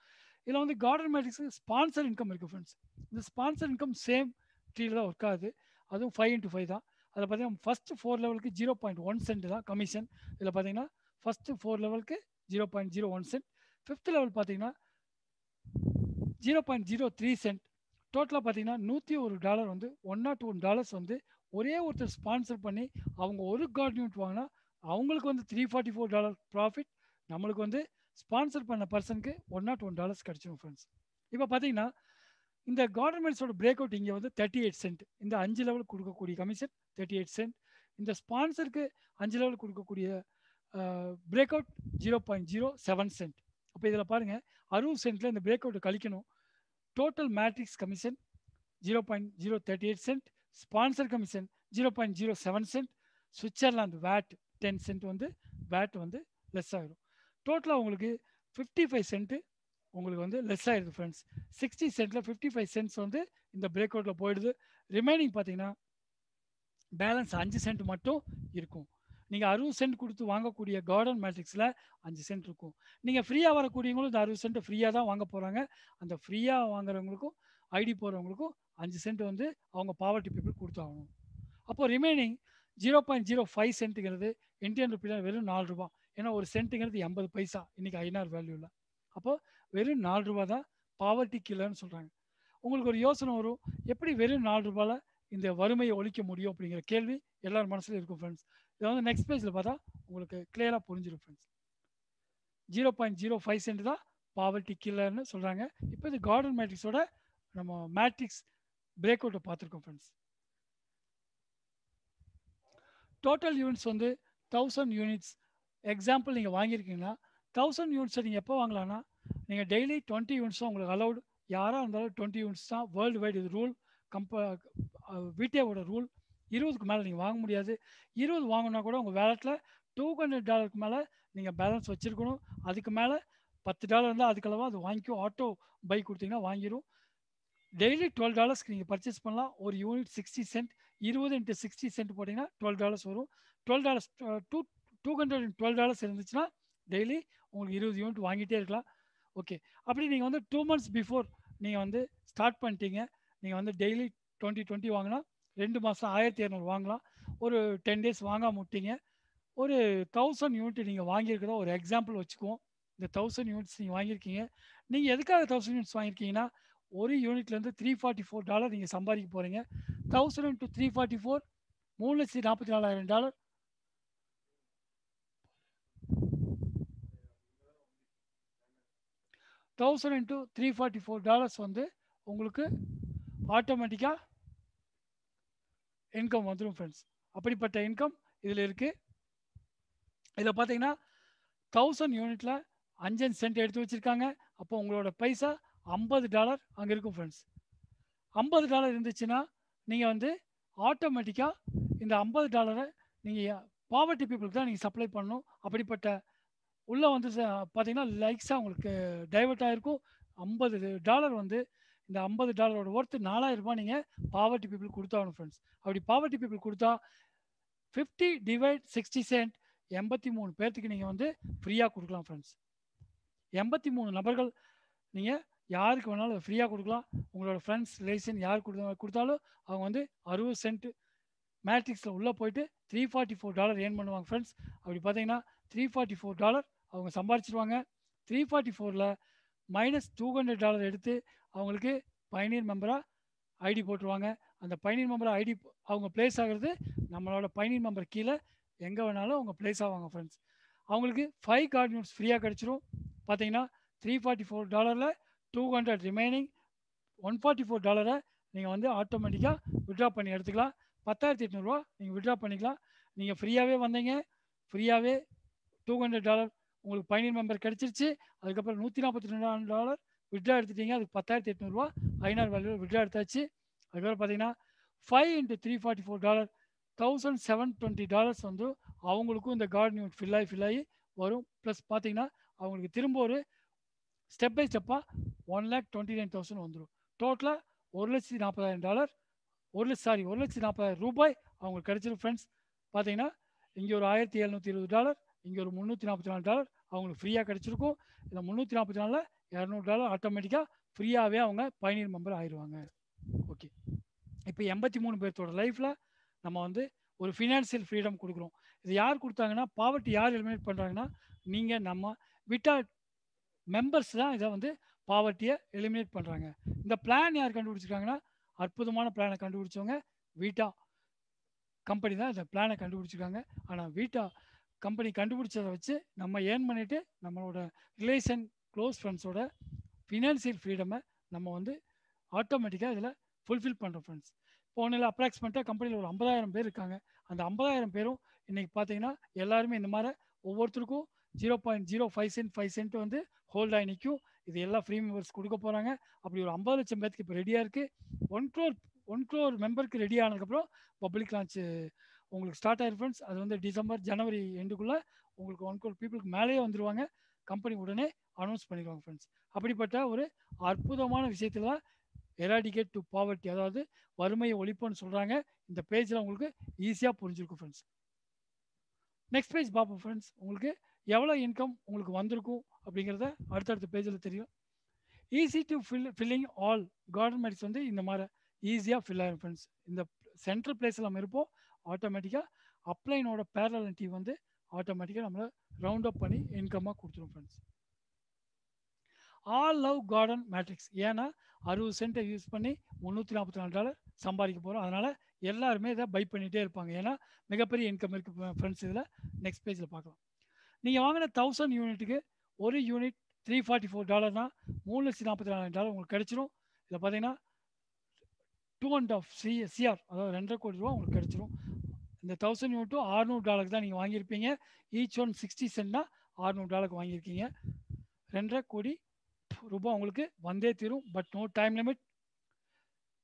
இதில் வந்து கார்டன் மேட்ரிக்ஸுக்கு ஸ்பான்சர் இன்கம் இருக்குது ஃப்ரெண்ட்ஸ். இந்த ஸ்பான்சர் இன்கம் சேம் ட்ரீல தான் ஒர்க் ஆகுது. அதுவும் 5x5 தான். அதில் பார்த்தீங்கன்னா ஃபஸ்ட்டு 4 லெவலுக்கு 0.1 சென்ட் தான் கமிஷன். இதில் பார்த்தீங்கன்னா ஃபஸ்ட்டு 4 லெவலுக்கு 0.01 சென்ட். 5th லெவல் பார்த்தீங்கன்னா 0.03 சென்ட். டோட்டலாக பார்த்தீங்கன்னா $101 வந்து $101 வந்து ஒரே ஒருத்தர் ஸ்பான்சர் பண்ணி அவங்க ஒரு கார்டன் யூனிட் வாங்கினா அவங்களுக்கு வந்து $344 ப்ராஃபிட். நம்மளுக்கு வந்து ஸ்பான்சர் பண்ண பர்சனுக்கு $101 கிடைச்சிடும் ஃப்ரெண்ட்ஸ். இப்போ பார்த்தீங்கன்னா இந்த கவர்மெண்ட்ஸோட பிரேக் அவுட் இங்கே வந்து 38 சென்ட். இந்த 5 லெவலுக்கு கொடுக்கக்கூடிய கமிஷன் 38 சென்ட். இந்த ஸ்பான்சருக்கு 5 லெவலுக்கு கொடுக்கக்கூடிய பிரேக் அவுட் 0.07 சென்ட். அப்போ இதில் பாருங்கள் 60 சென்ட்டில் இந்த பிரேக் அவுட்டை கழிக்கணும். Total matrix commission 0.038 cent, sponsor commission 0.07 cent, Switzerland VAT 10 cent வந்து வேட் வந்து லெஸ் ஆகிடும். டோட்டலாக உங்களுக்கு 55 சென்ட்டு உங்களுக்கு வந்து லெஸ் ஆகிடுது ஃப்ரெண்ட்ஸ். 60 சென்ட்டில் 55 சென்ட்ஸ் வந்து இந்த பிரேக் அவுட்டில் போயிடுது. ரிமைனிங் பார்த்தீங்கன்னா பேலன்ஸ் 5 சென்ட் மட்டும் இருக்கும். நீங்கள் 60 சென்ட் கொடுத்து வாங்கக்கூடிய கார்டன் மேட்ரிக்ஸில் 5 சென்ட் இருக்கும். நீங்கள் ஃப்ரீயாக வரக்கூடியவங்களும் இந்த 60 சென்ட் ஃப்ரீயாக தான் வாங்க போகிறாங்க. அந்த ஃப்ரீயாக வாங்குறவங்களுக்கும் ஐடி போகிறவங்களுக்கும் 5 சென்ட் வந்து அவங்க பாவர்ட்டி பீப்புள் கொடுத்தாகணும். அப்போது ரிமைனிங் 0.05 சென்ட்டுங்கிறது இந்தியன் ருப்பியில் வெறும் 4 ரூபா. ஏன்னா ஒரு சென்ட்டுங்கிறது 80 பைசா இன்றைக்கி ஐநார் வேல்யூவில். அப்போது வெறும் 4 ரூபா தான் பாவர்ட்டி கில்லர்னு சொல்கிறாங்க. உங்களுக்கு ஒரு யோசனை வரும், எப்படி வெறும் 4 ரூபாயில் இந்த வறுமையை ஒழிக்க முடியும் அப்படிங்கிற கேள்வி எல்லார் மனசுலையும் இருக்கும் ஃப்ரெண்ட்ஸ். இதை வந்து நெக்ஸ்ட் பேஜில் பார்த்தா உங்களுக்கு கிளியராக புரிஞ்சிடும் ஃப்ரெண்ட்ஸ். 0.05 சென்ட் தான் பாவர்ட்டி கில்லர்னு சொல்கிறாங்க. இப்போ இது கார்டன் மேட்ரிக்ஸோட நம்ம மேட்ரிக்ஸ் பிரேக் அவுட்டை பார்த்துருக்கோம் ஃப்ரெண்ட்ஸ். டோட்டல் யூனிட்ஸ் வந்து 1000 யூனிட்ஸ். எக்ஸாம்பிள் நீங்கள் வாங்கியிருக்கீங்கன்னா 1000 யூனிட்ஸை நீங்கள் எப்போ வாங்கலாம்னா, நீங்கள் டெய்லி 20 யூனிட்ஸ் தான் உங்களுக்கு அலௌடு. யாராக இருந்தாலும் 20 யூனிட்ஸ் தான் வேர்ல்டு வைடு இது ரூல். விடியோவோட ரூல். 20க்கு மேலே நீங்கள் வாங்க முடியாது. 20 வாங்கினா கூட உங்கள் வேலெட்டில் $200 மேலே நீங்கள் பேலன்ஸ் வச்சுருக்கணும். அதுக்கு மேலே $10 இருந்தால் அதுக்களவாக அது வாங்கிக்கும். ஆட்டோ பை கொடுத்தீங்கன்னா வாங்கிடும். டெய்லி $12க்கு நீங்கள் பர்ச்சேஸ் பண்ணலாம். ஒரு யூனிட் 60 சென்ட். 20 × 60 சென்ட் போட்டிங்கன்னா $12 வரும். $212 இருந்துச்சுன்னா டெய்லி உங்களுக்கு 20 யூனிட் வாங்கிட்டே இருக்கலாம். ஓகே, அப்படி நீங்கள் வந்து 2 months பிஃபோர் நீங்கள் வந்து ஸ்டார்ட் பண்ணிட்டீங்க. நீங்கள் வந்து டெய்லி 20 வாங்கினா 2 மாதம் 1200 வாங்கலாம். ஒரு 10 days வாங்காம விட்டீங்க. ஒரு 1000 யூனிட் நீங்கள் வாங்கியிருக்கிறதா ஒரு எக்ஸாம்பிள் வச்சுக்குவோம். இந்த 1000 யூனிட்ஸ் நீங்கள் வாங்கியிருக்கீங்க. நீங்கள் எதுக்காக 1000 யூனிட்ஸ் வாங்கியிருக்கீங்கன்னா, ஒரு யூனிட்லேருந்து $344 நீங்கள் சம்பாதிக்க போகிறீங்க. 1000 × 344 $3,44,000. 1000 × $344 வந்து உங்களுக்கு ஆட்டோமேட்டிக்காக இன்கம் வந்துடும் ஃப்ரெண்ட்ஸ். அப்படிப்பட்ட இன்கம் இதில் இருக்குது. இதில் பார்த்தீங்கன்னா 1000 யூனிட்டில் 5 சென்ட் எடுத்து வச்சுருக்காங்க. அப்போ உங்களோட பைசா $50 அங்கே இருக்கும் ஃப்ரெண்ட்ஸ். $50 இருந்துச்சுன்னா நீங்கள் வந்து ஆட்டோமேட்டிக்காக இந்த $50 நீங்கள் பாவர்ட்டி பீப்புளுக்கு தான் நீங்கள் சப்ளை பண்ணணும். அப்படிப்பட்ட உள்ளே வந்து பார்த்தீங்கன்னா லைக்ஸாக உங்களுக்கு டைவெர்ட் ஆகிருக்கும். $50 வந்து இந்த $50 ஒர்த்து $4000 நீங்கள் பாவர்ட்டி பீப்புள் கொடுத்தாகணும் ஃப்ரெண்ட்ஸ். அப்படி பாவர்ட்டி பீப்புள் கொடுத்தா 50/60 சென்ட் 83 பேர்த்துக்கு நீங்கள் வந்து ஃப்ரீயாக கொடுக்கலாம் ஃப்ரெண்ட்ஸ். 83 நபர்கள் நீங்கள் யாருக்கு வேணாலும் ஃப்ரீயாக கொடுக்கலாம். உங்களோட ஃப்ரெண்ட்ஸ் ரிலேஷன் யார் கொடுத்தாலும் அவங்க வந்து 60 சென்ட் மேட்ரிக்ஸில் உள்ளே போயிட்டு $344 ஏர்ன் பண்ணுவாங்க ஃப்ரெண்ட்ஸ். அப்படி பார்த்தீங்கன்னா $344 அவங்க சம்பாரிச்சிருவாங்க. 344ல் -$200 எடுத்து அவங்களுக்கு பயனீர் மெம்பராக ஐடி போட்டுருவாங்க. அந்த பயனீர் மெம்பர் ஐடி அவங்க பிளேஸ் ஆகிறது நம்மளோட பயனீர் மெம்பர் கீழே எங்கே வேணாலும் அவங்க பிளேஸ் ஆவாங்க ஃப்ரெண்ட்ஸ். அவங்களுக்கு 5 கார்டு யூனிட்ஸ் ஃப்ரீயாக கிடச்சிரும். பார்த்தீங்கன்னா $344ல் 200 ரிமைனிங் $144 நீங்கள் வந்து ஆட்டோமேட்டிக்காக விட்ரா பண்ணி எடுத்துக்கலாம். 10,800 நீங்கள் விட்ரா பண்ணிக்கலாம். நீங்கள் ஃப்ரீயாகவே வந்தீங்க, ஃப்ரீயாகவே $200 உங்களுக்கு பயனீர் மெம்பர் கிடச்சிருச்சு. அதுக்கப்புறம் $142 விட்ரா எடுத்துட்டீங்க. அதுக்கு 10,800 ஐநார் வேல்யூவில் விட்ரா எடுத்தாச்சு. அதுக்கப்புறம் பார்த்தீங்கன்னா 5 × $344 $1,720 வந்து அவங்களுக்கும் இந்த கார்டன் யூனிட் ஃபில் ஆகி வரும். ப்ளஸ் பார்த்தீங்கன்னா அவங்களுக்கு திரும்ப ஒரு ஸ்டெப் பை ஸ்டெப்பாக 1,29,000 வந்துடும். டோட்டலாக $1,40,000 $1,40,000 அவங்களுக்கு கிடைச்சிடும் ஃப்ரெண்ட்ஸ். பார்த்தீங்கன்னா இங்கே ஒரு $1,720, இங்கே ஒரு $344 அவங்களுக்கு ஃப்ரீயாக கிடச்சிருக்கும். இந்த $344ல் $200 ஆட்டோமேட்டிக்காக ஃப்ரீயாகவே அவங்க பயனீர் மெம்பர் ஆயிடுவாங்க. ஓகே, இப்போ 83 பேர்த்தோட லைஃப்பில் நம்ம வந்து ஒரு ஃபினான்ஷியல் ஃப்ரீடம் கொடுக்குறோம். இது யார் கொடுத்தாங்கன்னா, பாவர்ட்டி யார் எலிமினேட் பண்ணுறாங்கன்னா, நீங்கள் நம்ம விட்டா மெம்பர்ஸ் தான் இதை வந்து பாவர்ட்டியை எலிமினேட் பண்ணுறாங்க. இந்த பிளான் யார் கண்டுபிடிச்சிருக்காங்கன்னா, அற்புதமான பிளானை கண்டுபிடிச்சவங்க வீட்டா கம்பெனி தான் இந்த பிளானை கண்டுபிடிச்சிருக்காங்க. ஆனால் வீட்டா கம்பெனி கண்டுபிடிச்சதை வச்சு நம்ம ஏர்ன் பண்ணிவிட்டு நம்மளோட ரிலேஷன் க்ளோஸ் ஃப்ரெண்ட்ஸோட ஃபினான்ஷியல் ஃப்ரீடமை நம்ம வந்து ஆட்டோமேட்டிக்காக இதில் ஃபுல்ஃபில் பண்ணுறோம் ஃப்ரெண்ட்ஸ். இப்போ ஒன்றும் இல்லை, அப்ராக்சிமேட்டாக கம்பெனியில் ஒரு 50,000 பேர் இருக்காங்க. அந்த 50,000 பேரும் இன்றைக்கி பார்த்தீங்கன்னா எல்லாருமே இந்த மாதிரி ஒவ்வொருத்தருக்கும் 0.05 சென்ட் 5 சென்ட் வந்து ஹோல்ட் ஆகி நிற்கும். இது எல்லாம் ஃப்ரீ மெம்பர்ஸ் கொடுக்க போகிறாங்க. அப்படி ஒரு 50 லட்சம் பேருக்கு இப்போ ரெடியாக இருக்குது. 1 crore மெம்பருக்கு ரெடி ஆனதுக்கப்புறம் பப்ளிக் லான்ச் உங்களுக்கு ஸ்டார்ட் ஆயிரும் ஃப்ரெண்ட்ஸ். அது வந்து டிசம்பர் ஜனவரி எண்டுக்குள்ளே உங்களுக்கு 1 crore பீப்புளுக்கு மேலேயே வந்துடுவாங்க. கம்பெனி உடனே அனௌன்ஸ் பண்ணிடுவாங்க ஃப்ரெண்ட்ஸ். அப்படிப்பட்ட ஒரு அற்புதமான விஷயத்தில் தான் எராடிகேட் டு பாவர்ட்டி, அதாவது வறுமையை ஒழிப்புன்னு சொல்கிறாங்க. இந்த பேஜில் உங்களுக்கு ஈஸியாக புரிஞ்சிருக்கும் ஃப்ரெண்ட்ஸ். நெக்ஸ்ட் பேஜ் பார்ப்போம் ஃப்ரெண்ட்ஸ். உங்களுக்கு எவ்வளோ இன்கம் உங்களுக்கு வந்திருக்கும் அப்படிங்கிறத அடுத்தடுத்த பேஜில் தெரியும். Easy to filling all garden medics வந்து இந்த மாதிரி ஈஸியாக ஃபில் ஆகும் ஃப்ரெண்ட்ஸ். இந்த சென்ட்ரல் பிளேஸில் நம்ம இருப்போம். ஆட்டோமேட்டிக்காக அப்ளைனோட பேரலன்டி வந்து ஆட்டோமேட்டிக்காக நம்மளை ரவுண்ட் அப் பண்ணி இன்கமாக கொடுத்துரும் friends. All love garden matrix. ஏன்னா 60 சென்ட்டை யூஸ் பண்ணி $344 சம்பாதிக்க போகிறோம். அதனால் எல்லாருமே இதை பை பண்ணிகிட்டே இருப்பாங்க. ஏன்னா மிகப்பெரிய இன்கம் இருக்குது ஃப்ரெண்ட்ஸ். இதில் நெக்ஸ்ட் பேஜில் பார்க்கலாம். நீங்கள் வாங்கின 1000 யூனிட்டுக்கு ஒரு யூனிட் $344 $3,44,000 உங்களுக்கு கிடைச்சிரும். இதில் பார்த்தீங்கன்னா 2.5 CR, அதாவது 2.5 கோடி ரூபா உங்களுக்கு கிடைச்சிரும். இந்த 1000 யூனிட்டும் $600 தான் நீங்கள் வாங்கியிருப்பீங்க. ஈச் ஒன் 60 சென்ட்னா $600 வாங்கியிருக்கீங்க. 2.5 கோடி ரூபாய் உங்களுக்கு வந்தே தீரும். But no time limit.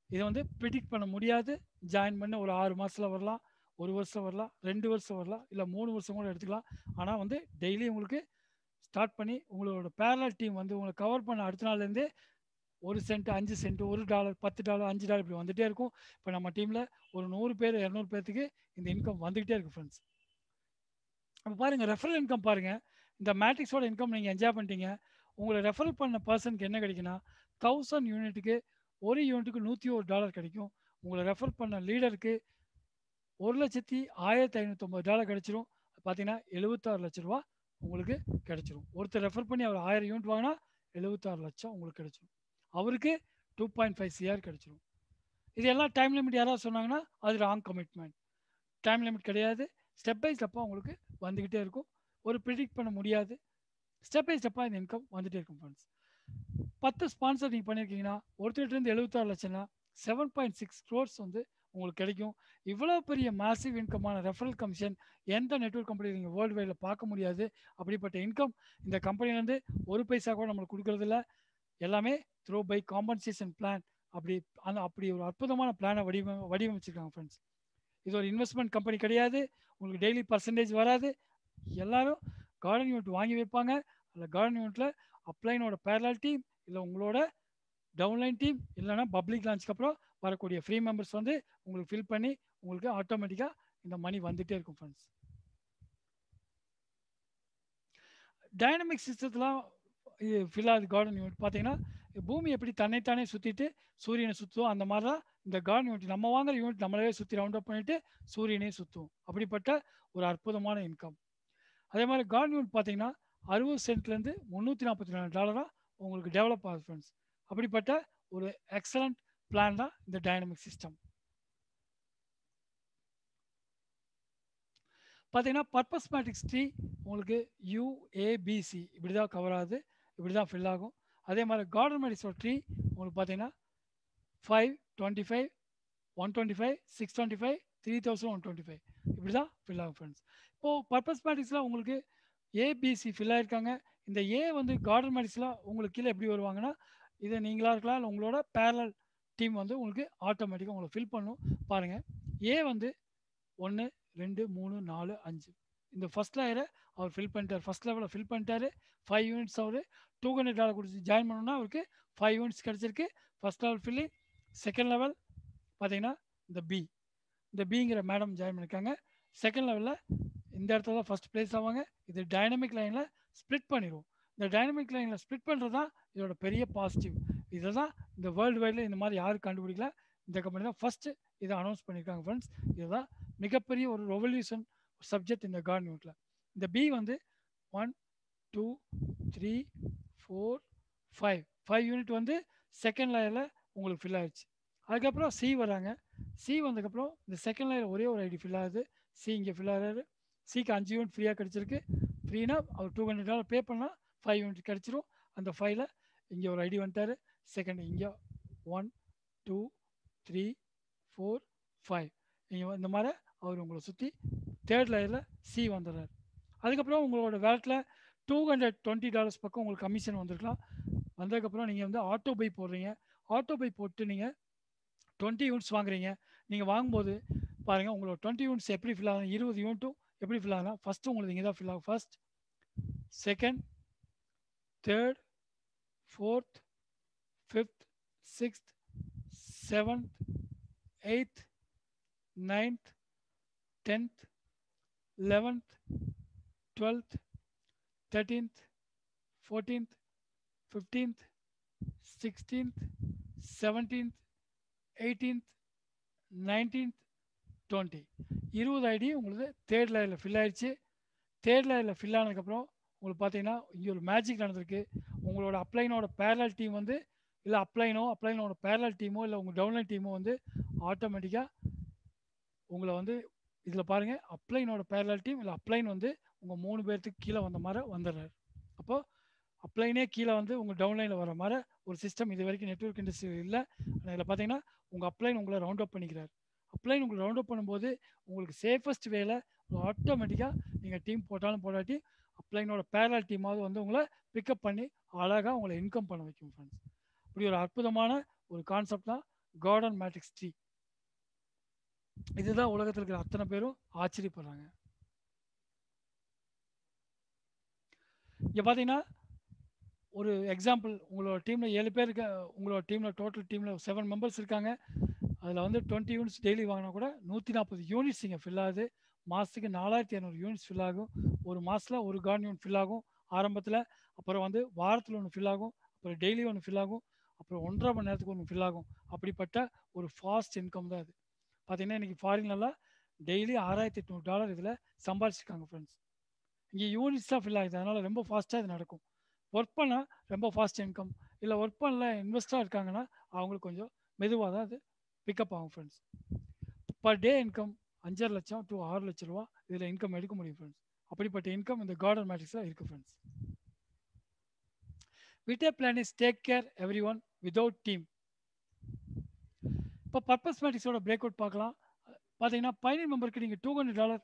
இதை வந்து ப்ரிடிக்ட் பண்ண முடியாது. ஜாயின் பண்ண ஒரு 6 மாதத்தில் வரலாம், 1 வருஷம் வரலாம், 2 வருஷம் வரலாம், இல்லை 3 வருஷம் கூட எடுத்துக்கலாம். ஆனால் வந்து டெய்லி உங்களுக்கு ஸ்டார்ட் பண்ணி உங்களோட பேரலல் டீம் வந்து உங்களை கவர் பண்ண அடுத்த நாள்லேருந்தே 1 சென்ட், 5 சென்ட், $1, $10, $5 இப்படி வந்துகிட்டே இருக்கும். இப்போ நம்ம டீமில் ஒரு 100 பேர் 200 பேர்த்துக்கு இந்த இன்கம் வந்துக்கிட்டே இருக்குது ஃப்ரெண்ட்ஸ். அப்போ பாருங்கள், ரெஃபரல் இன்கம் பாருங்கள். இந்த மேட்ரிக்ஸோட இன்கம் நீங்கள் என்ஜாய் பண்ணிட்டீங்க. உங்களை ரெஃபரல் பண்ண பர்சனுக்கு என்ன கிடைக்குன்னா 1000 யூனிட்டுக்கு ஒரு யூனிட்டுக்கு $101 கிடைக்கும். உங்களை ரெஃபர் பண்ண லீடருக்கு $1,15,900 கிடைச்சிரும். பார்த்தீங்கன்னா 76 லட்ச ரூபா உங்களுக்கு கிடைச்சிரும். ஒருத்தர் ரெஃபர் பண்ணி அவர் 1000 யூனிட் வாங்கினா 76 லட்சம் உங்களுக்கு கிடைச்சிரும். அவருக்கு 2.5 CR கிடைச்சிரும். இது எல்லாம் டைம் லிமிட் யாராவது சொன்னாங்கன்னா அது ராங் கமிட்மெண்ட். டைம் லிமிட் கிடையாது. ஸ்டெப் பை ஸ்டெப்பாக உங்களுக்கு வந்துக்கிட்டே இருக்கும். ஒரு ப்ரிடிக்ட் பண்ண முடியாது. ஸ்டெப் பை ஸ்டெப்பாக இந்த இன்கம் வந்துகிட்டே இருக்கும் ஃப்ரெண்ட்ஸ். 10 ஸ்பான்சர் நீங்கள் பண்ணியிருக்கீங்கன்னா ஒருத்தர்கிட்டருந்து 76 லட்சம்னா 7.6 crores வந்து உங்களுக்கு கிடைக்கும். இவ்வளோ பெரிய மாசிவ் இன்கமான ரெஃபரல் கமிஷன் எந்த நெட்வொர்க் கம்பெனி நீங்கள் வேர்ல்டு வைடில் பார்க்க முடியாது. அப்படிப்பட்ட இன்கம் இந்த கம்பெனிலேருந்து ஒரு பைசா கூட நம்மளுக்கு கொடுக்குறதில்ல. எல்லாமே த்ரோ பை காம்பன்சேஷன் பிளான். அப்படி ஒரு அற்புதமான பிளானை வடிவமைச்சிருக்காங்க ஃப்ரெண்ட்ஸ். இது ஒரு இன்வெஸ்ட்மெண்ட் கம்பெனி கிடையாது. உங்களுக்கு டெய்லி பர்சன்டேஜ் வராது. எல்லாரும் கார்டன் யூனிட் வாங்கி வைப்பாங்க. அந்த கார்டன் யூனிட்டில் அப்ளைனோட பேரலல் டீம், இல்லை உங்களோட டவுன்லைன் டீம், இல்லைனா பப்ளிக் லான்ச்சுக்கு அப்புறம் வரக்கூடிய ஃப்ரீ மெம்பர்ஸ் வந்து உங்களுக்கு ஃபில் பண்ணி உங்களுக்கு ஆட்டோமேட்டிக்காக இந்த மணி வந்துகிட்டே இருக்கும் ஃப்ரெண்ட்ஸ். டைனமிக் சிஸ்டத்தில் இது ஃபில் ஆகுது கார்டன் யூனிட். பார்த்தீங்கன்னா பூமி எப்படி தன்னைத்தானே சுற்றிட்டு சூரியனை சுற்றும், அந்த மாதிரி தான் இந்த கார்டன் யூனிட். நம்ம வாங்குற யூனிட் நம்மளவே சுற்றி ரவுண்ட் அப் பண்ணிவிட்டு சூரியனையும் சுற்றும். அப்படிப்பட்ட ஒரு அற்புதமான இன்கம். அதே மாதிரி கார்டன் யூனிட் பார்த்தீங்கன்னா 60 சென்ட்லேருந்து $344 உங்களுக்கு டெவலப் ஆகுது ஃப்ரெண்ட்ஸ். அப்படிப்பட்ட ஒரு எக்ஸலண்ட் பிளான் தான் இந்த டைனமிக் சிஸ்டம். பார்த்தீங்கன்னா பர்பஸ் மேட்ரிக்ஸ் ட்ரீ உங்களுக்கு UABC இப்படி தான் கவர் ஆகுது, இப்படி தான் ஃபில் ஆகும். அதே மாதிரி கார்டன் மேட்ரிக்ஸோட ட்ரீ உங்களுக்கு பார்த்தீங்கன்னா 5, 25, 125, 625, 3125 இப்படி தான் ஃபில் ஆகும் ஃப்ரெண்ட்ஸ். இப்போது பர்பஸ் மேட்ரிக்ஸில் உங்களுக்கு ABC ஃபில் ஆகிருக்காங்க. இந்த ஏ வந்து கார்டன் மேட்ரிக்ஸில் உங்களுக்கு கீழே எப்படி வருவாங்கன்னா, இதை நீங்களாக இருக்கலாம், இல்லை உங்களோட பேரலல் டீம் வந்து உங்களுக்கு ஆட்டோமேட்டிக்காக உங்களை ஃபில் பண்ணும். பாருங்கள், ஏ வந்து 1, 2, 3, 4, 5 இந்த ஃபஸ்ட் லேயரை அவர் ஃபில் பண்ணிட்டார். ஃபஸ்ட் லெவலில் ஃபில் பண்ணிட்டாரு. 5 யூனிட்ஸ் அவர் $200 கொடுத்து ஜாயின் பண்ணோன்னா அவருக்கு 5 யூனிட்ஸ் கிடச்சிருக்கு. First level ஃபில்லி. செகண்ட் லெவல் பார்த்தீங்கன்னா இந்த பிங்கிற மேடம் ஜாயின் பண்ணியிருக்காங்க. செகண்ட் லெவலில் இந்த இடத்துல தான் ஃபஸ்ட் பிளேஸ் ஆவாங்க. இது டைனமிக் லைனில் ஸ்ப்ளிட் பண்ணிடுவோம். இந்த டைனமிக் லைனில் ஸ்ப்ளிட் பண்ணுறது தான் இதோட பெரிய பாசிட்டிவ். இதை தான் இந்த வேர்ல்டு வைடில் இந்த மாதிரி யாரும் கண்டுபிடிக்கல. இந்த கம்பெனி தான் ஃபஸ்ட்டு இதை அனௌன்ஸ் பண்ணியிருக்காங்க ஃப்ரெண்ட்ஸ். இதுதான் மிகப்பெரிய ஒரு ரெவல்யூஷன் சப்ஜெக்ட் இந்த கார்டன் யூனிட்டில். இந்த பி வந்து 1, 2, 3, 4, 5 யூனிட் வந்து செகண்ட் லேயரில் உங்களுக்கு ஃபில் ஆகிடுச்சு. அதுக்கப்புறம் சி வராங்க. சி வந்ததுக்கப்புறம் இந்த செகண்ட் லேயர் ஒரே ஒரு ஐடி ஃபில் ஆகுது. சி இங்கே ஃபில் ஆகிறாரு. சிக்கு 5 யூனிட் ஃப்ரீயாக கிடச்சிருக்கு. ஃப்ரீனா அவர் $200 பே பண்ணால் 5 யூனிட் கிடச்சிரும். அந்த 5ல் இங்கே ஒரு ஐடி வந்துட்டார். செகண்ட் இங்கே 1 2 3 4 5. நீங்கள் இந்த மாதிரி அவர் உங்களை சுற்றி தேர்ட் லேயரில் சி வந்துடுறார். அதுக்கப்புறம் உங்களோட வேலட்டில் $220 பக்கம் உங்களுக்கு கமிஷன் வந்திருக்கலாம். வந்ததுக்கப்புறம் நீங்கள் வந்து ஆட்டோ பை போடுறீங்க. ஆட்டோ பை போட்டு நீங்கள் 20 யூனிட்ஸ் வாங்குறீங்க. நீங்கள் வாங்கும்போது பாருங்கள் உங்களோட 20 யூனிட்ஸ் எப்படி ஃபில் ஆகும், 20 யூனிட்டும் எப்படி ஃபில் ஆகுனா ஃபஸ்ட்டு உங்களுக்கு இங்கே தான் ஃபில் ஆகும். First, second, third, fourth, fifth, sixth, seventh, eighth, ninth, 10th, 11th, 12th, 13th, 14th, 15th, 16th, 17th, 18th, 19th, 20. 20 ID உங்களுக்கு தேர்ட் லேயரில் ஃபில் ஆயிடுச்சு. தேர்ட் லேயரில் ஃபில் ஆனதுக்கப்புறம் உங்களுக்கு பார்த்தீங்கன்னா இங்கே ஒரு மேஜிக் நடந்திருக்கு. உங்களோட அப்ளைனோட பேரலல் டீம் வந்து இல்லை அப்ளைனோட பேரலல் டீமோ இல்லை உங்கள் டவுன்லைன் டீமோ வந்து ஆட்டோமேட்டிக்காக உங்களை வந்து இதில் பாருங்கள் அப்ளைனோட பேரலல் டீம் இல்லை அப்ளைன் வந்து உங்கள் 3 பேர்த்துக்கு கீழே வந்த மாதிரி வந்துடுறாரு. அப்போது அப்ளைனே கீழே வந்து உங்கள் டவுன்லைனில் வர மாதிரி ஒரு சிஸ்டம் இது வரைக்கும் நெட்வொர்க் இண்டஸ்ட்ரி இல்லை. இதில் பார்த்தீங்கன்னா உங்கள் அப்ளைன் உங்களை ரவுண்ட் அப் பண்ணிக்கிறார். அப்ளைன் உங்களை ரவுண்ட் அப் பண்ணும்போது உங்களுக்கு சேஃபஸ்ட் வேலை ஆட்டோமேட்டிக்காக நீங்கள் டீம் போட்டாலும் போடாட்டி அப்ளைனோட பேரலல் டீமாவது வந்து உங்களை பிக்கப் பண்ணி அழகாக உங்களை இன்கம் பண்ண வைக்கும் ஃப்ரெண்ட்ஸ். இப்படி ஒரு அற்புதமான ஒரு கான்செப்ட் தான் கார்டன் மேட்ரிக்ஸ் ட்ரீ. இதுதான் உலகத்தில் இருக்கிற அத்தனை பேரும் ஆச்சரியப்படுறாங்க. இங்கே பார்த்தீங்கன்னா ஒரு எக்ஸாம்பிள், உங்களோட டீமில் 7 பேர் இருக்க, உங்களோட டீமில் டோட்டல் டீமில் 7 மெம்பர்ஸ் இருக்காங்க. அதில் வந்து 20 யூனிட்ஸ் டெய்லி வாங்கினா கூட 140 யூனிட்ஸ் இங்கே ஃபில் ஆகுது. மாதத்துக்கு 4200 யூனிட்ஸ் ஃபில் ஆகும். ஒரு மாதத்தில் ஒரு கார்டன் யூனிட் ஃபில் ஆகும் ஆரம்பத்தில். அப்புறம் வந்து வாரத்தில் ஒன்று ஃபில் ஆகும். அப்புறம் டெய்லி ஒன்று ஃபில் ஆகும். அப்புறம் 1.5 மணி நேரத்துக்கு ஒன்று ஃபில் ஆகும். அப்படிப்பட்ட ஒரு ஃபாஸ்ட் இன்கம் தான் இது. பார்த்தீங்கன்னா இன்றைக்கி ஃபாரின்லலாம் டெய்லி $6800 இதில் சம்பாதிச்சிருக்காங்க ஃப்ரெண்ட்ஸ். இங்கே யூனிட்ஸ் தான் ஃபில் ஆகுது. அதனால் ரொம்ப ஃபாஸ்ட்டாக இது நடக்கும். ஒர்க் பண்ணால் ரொம்ப ஃபாஸ்ட் இன்கம், இல்லை ஒர்க் பண்ணல இன்வெஸ்டாக இருக்காங்கன்னா அவங்களுக்கு கொஞ்சம் மெதுவாக தான் அது பிக்கப் ஆகும் ஃப்ரெண்ட்ஸ். பர் டே இன்கம் 5.5 லட்சம் to 6 லட்ச ரூபா இதில் இன்கம் எடுக்க முடியும் ஃப்ரெண்ட்ஸ். அப்படிப்பட்ட இன்கம் இந்த கார்டன் மேட்ரிக்ஸில் இருக்குது ஃப்ரெண்ட்ஸ். விட்டே plan is take care every one without team. இப்போ பர்பஸ் மேட்ரிக்ஸோட பிரேக் அவுட் பார்க்கலாம். பார்த்தீங்கன்னா பயணியர் மெம்பருக்கு நீங்கள் $200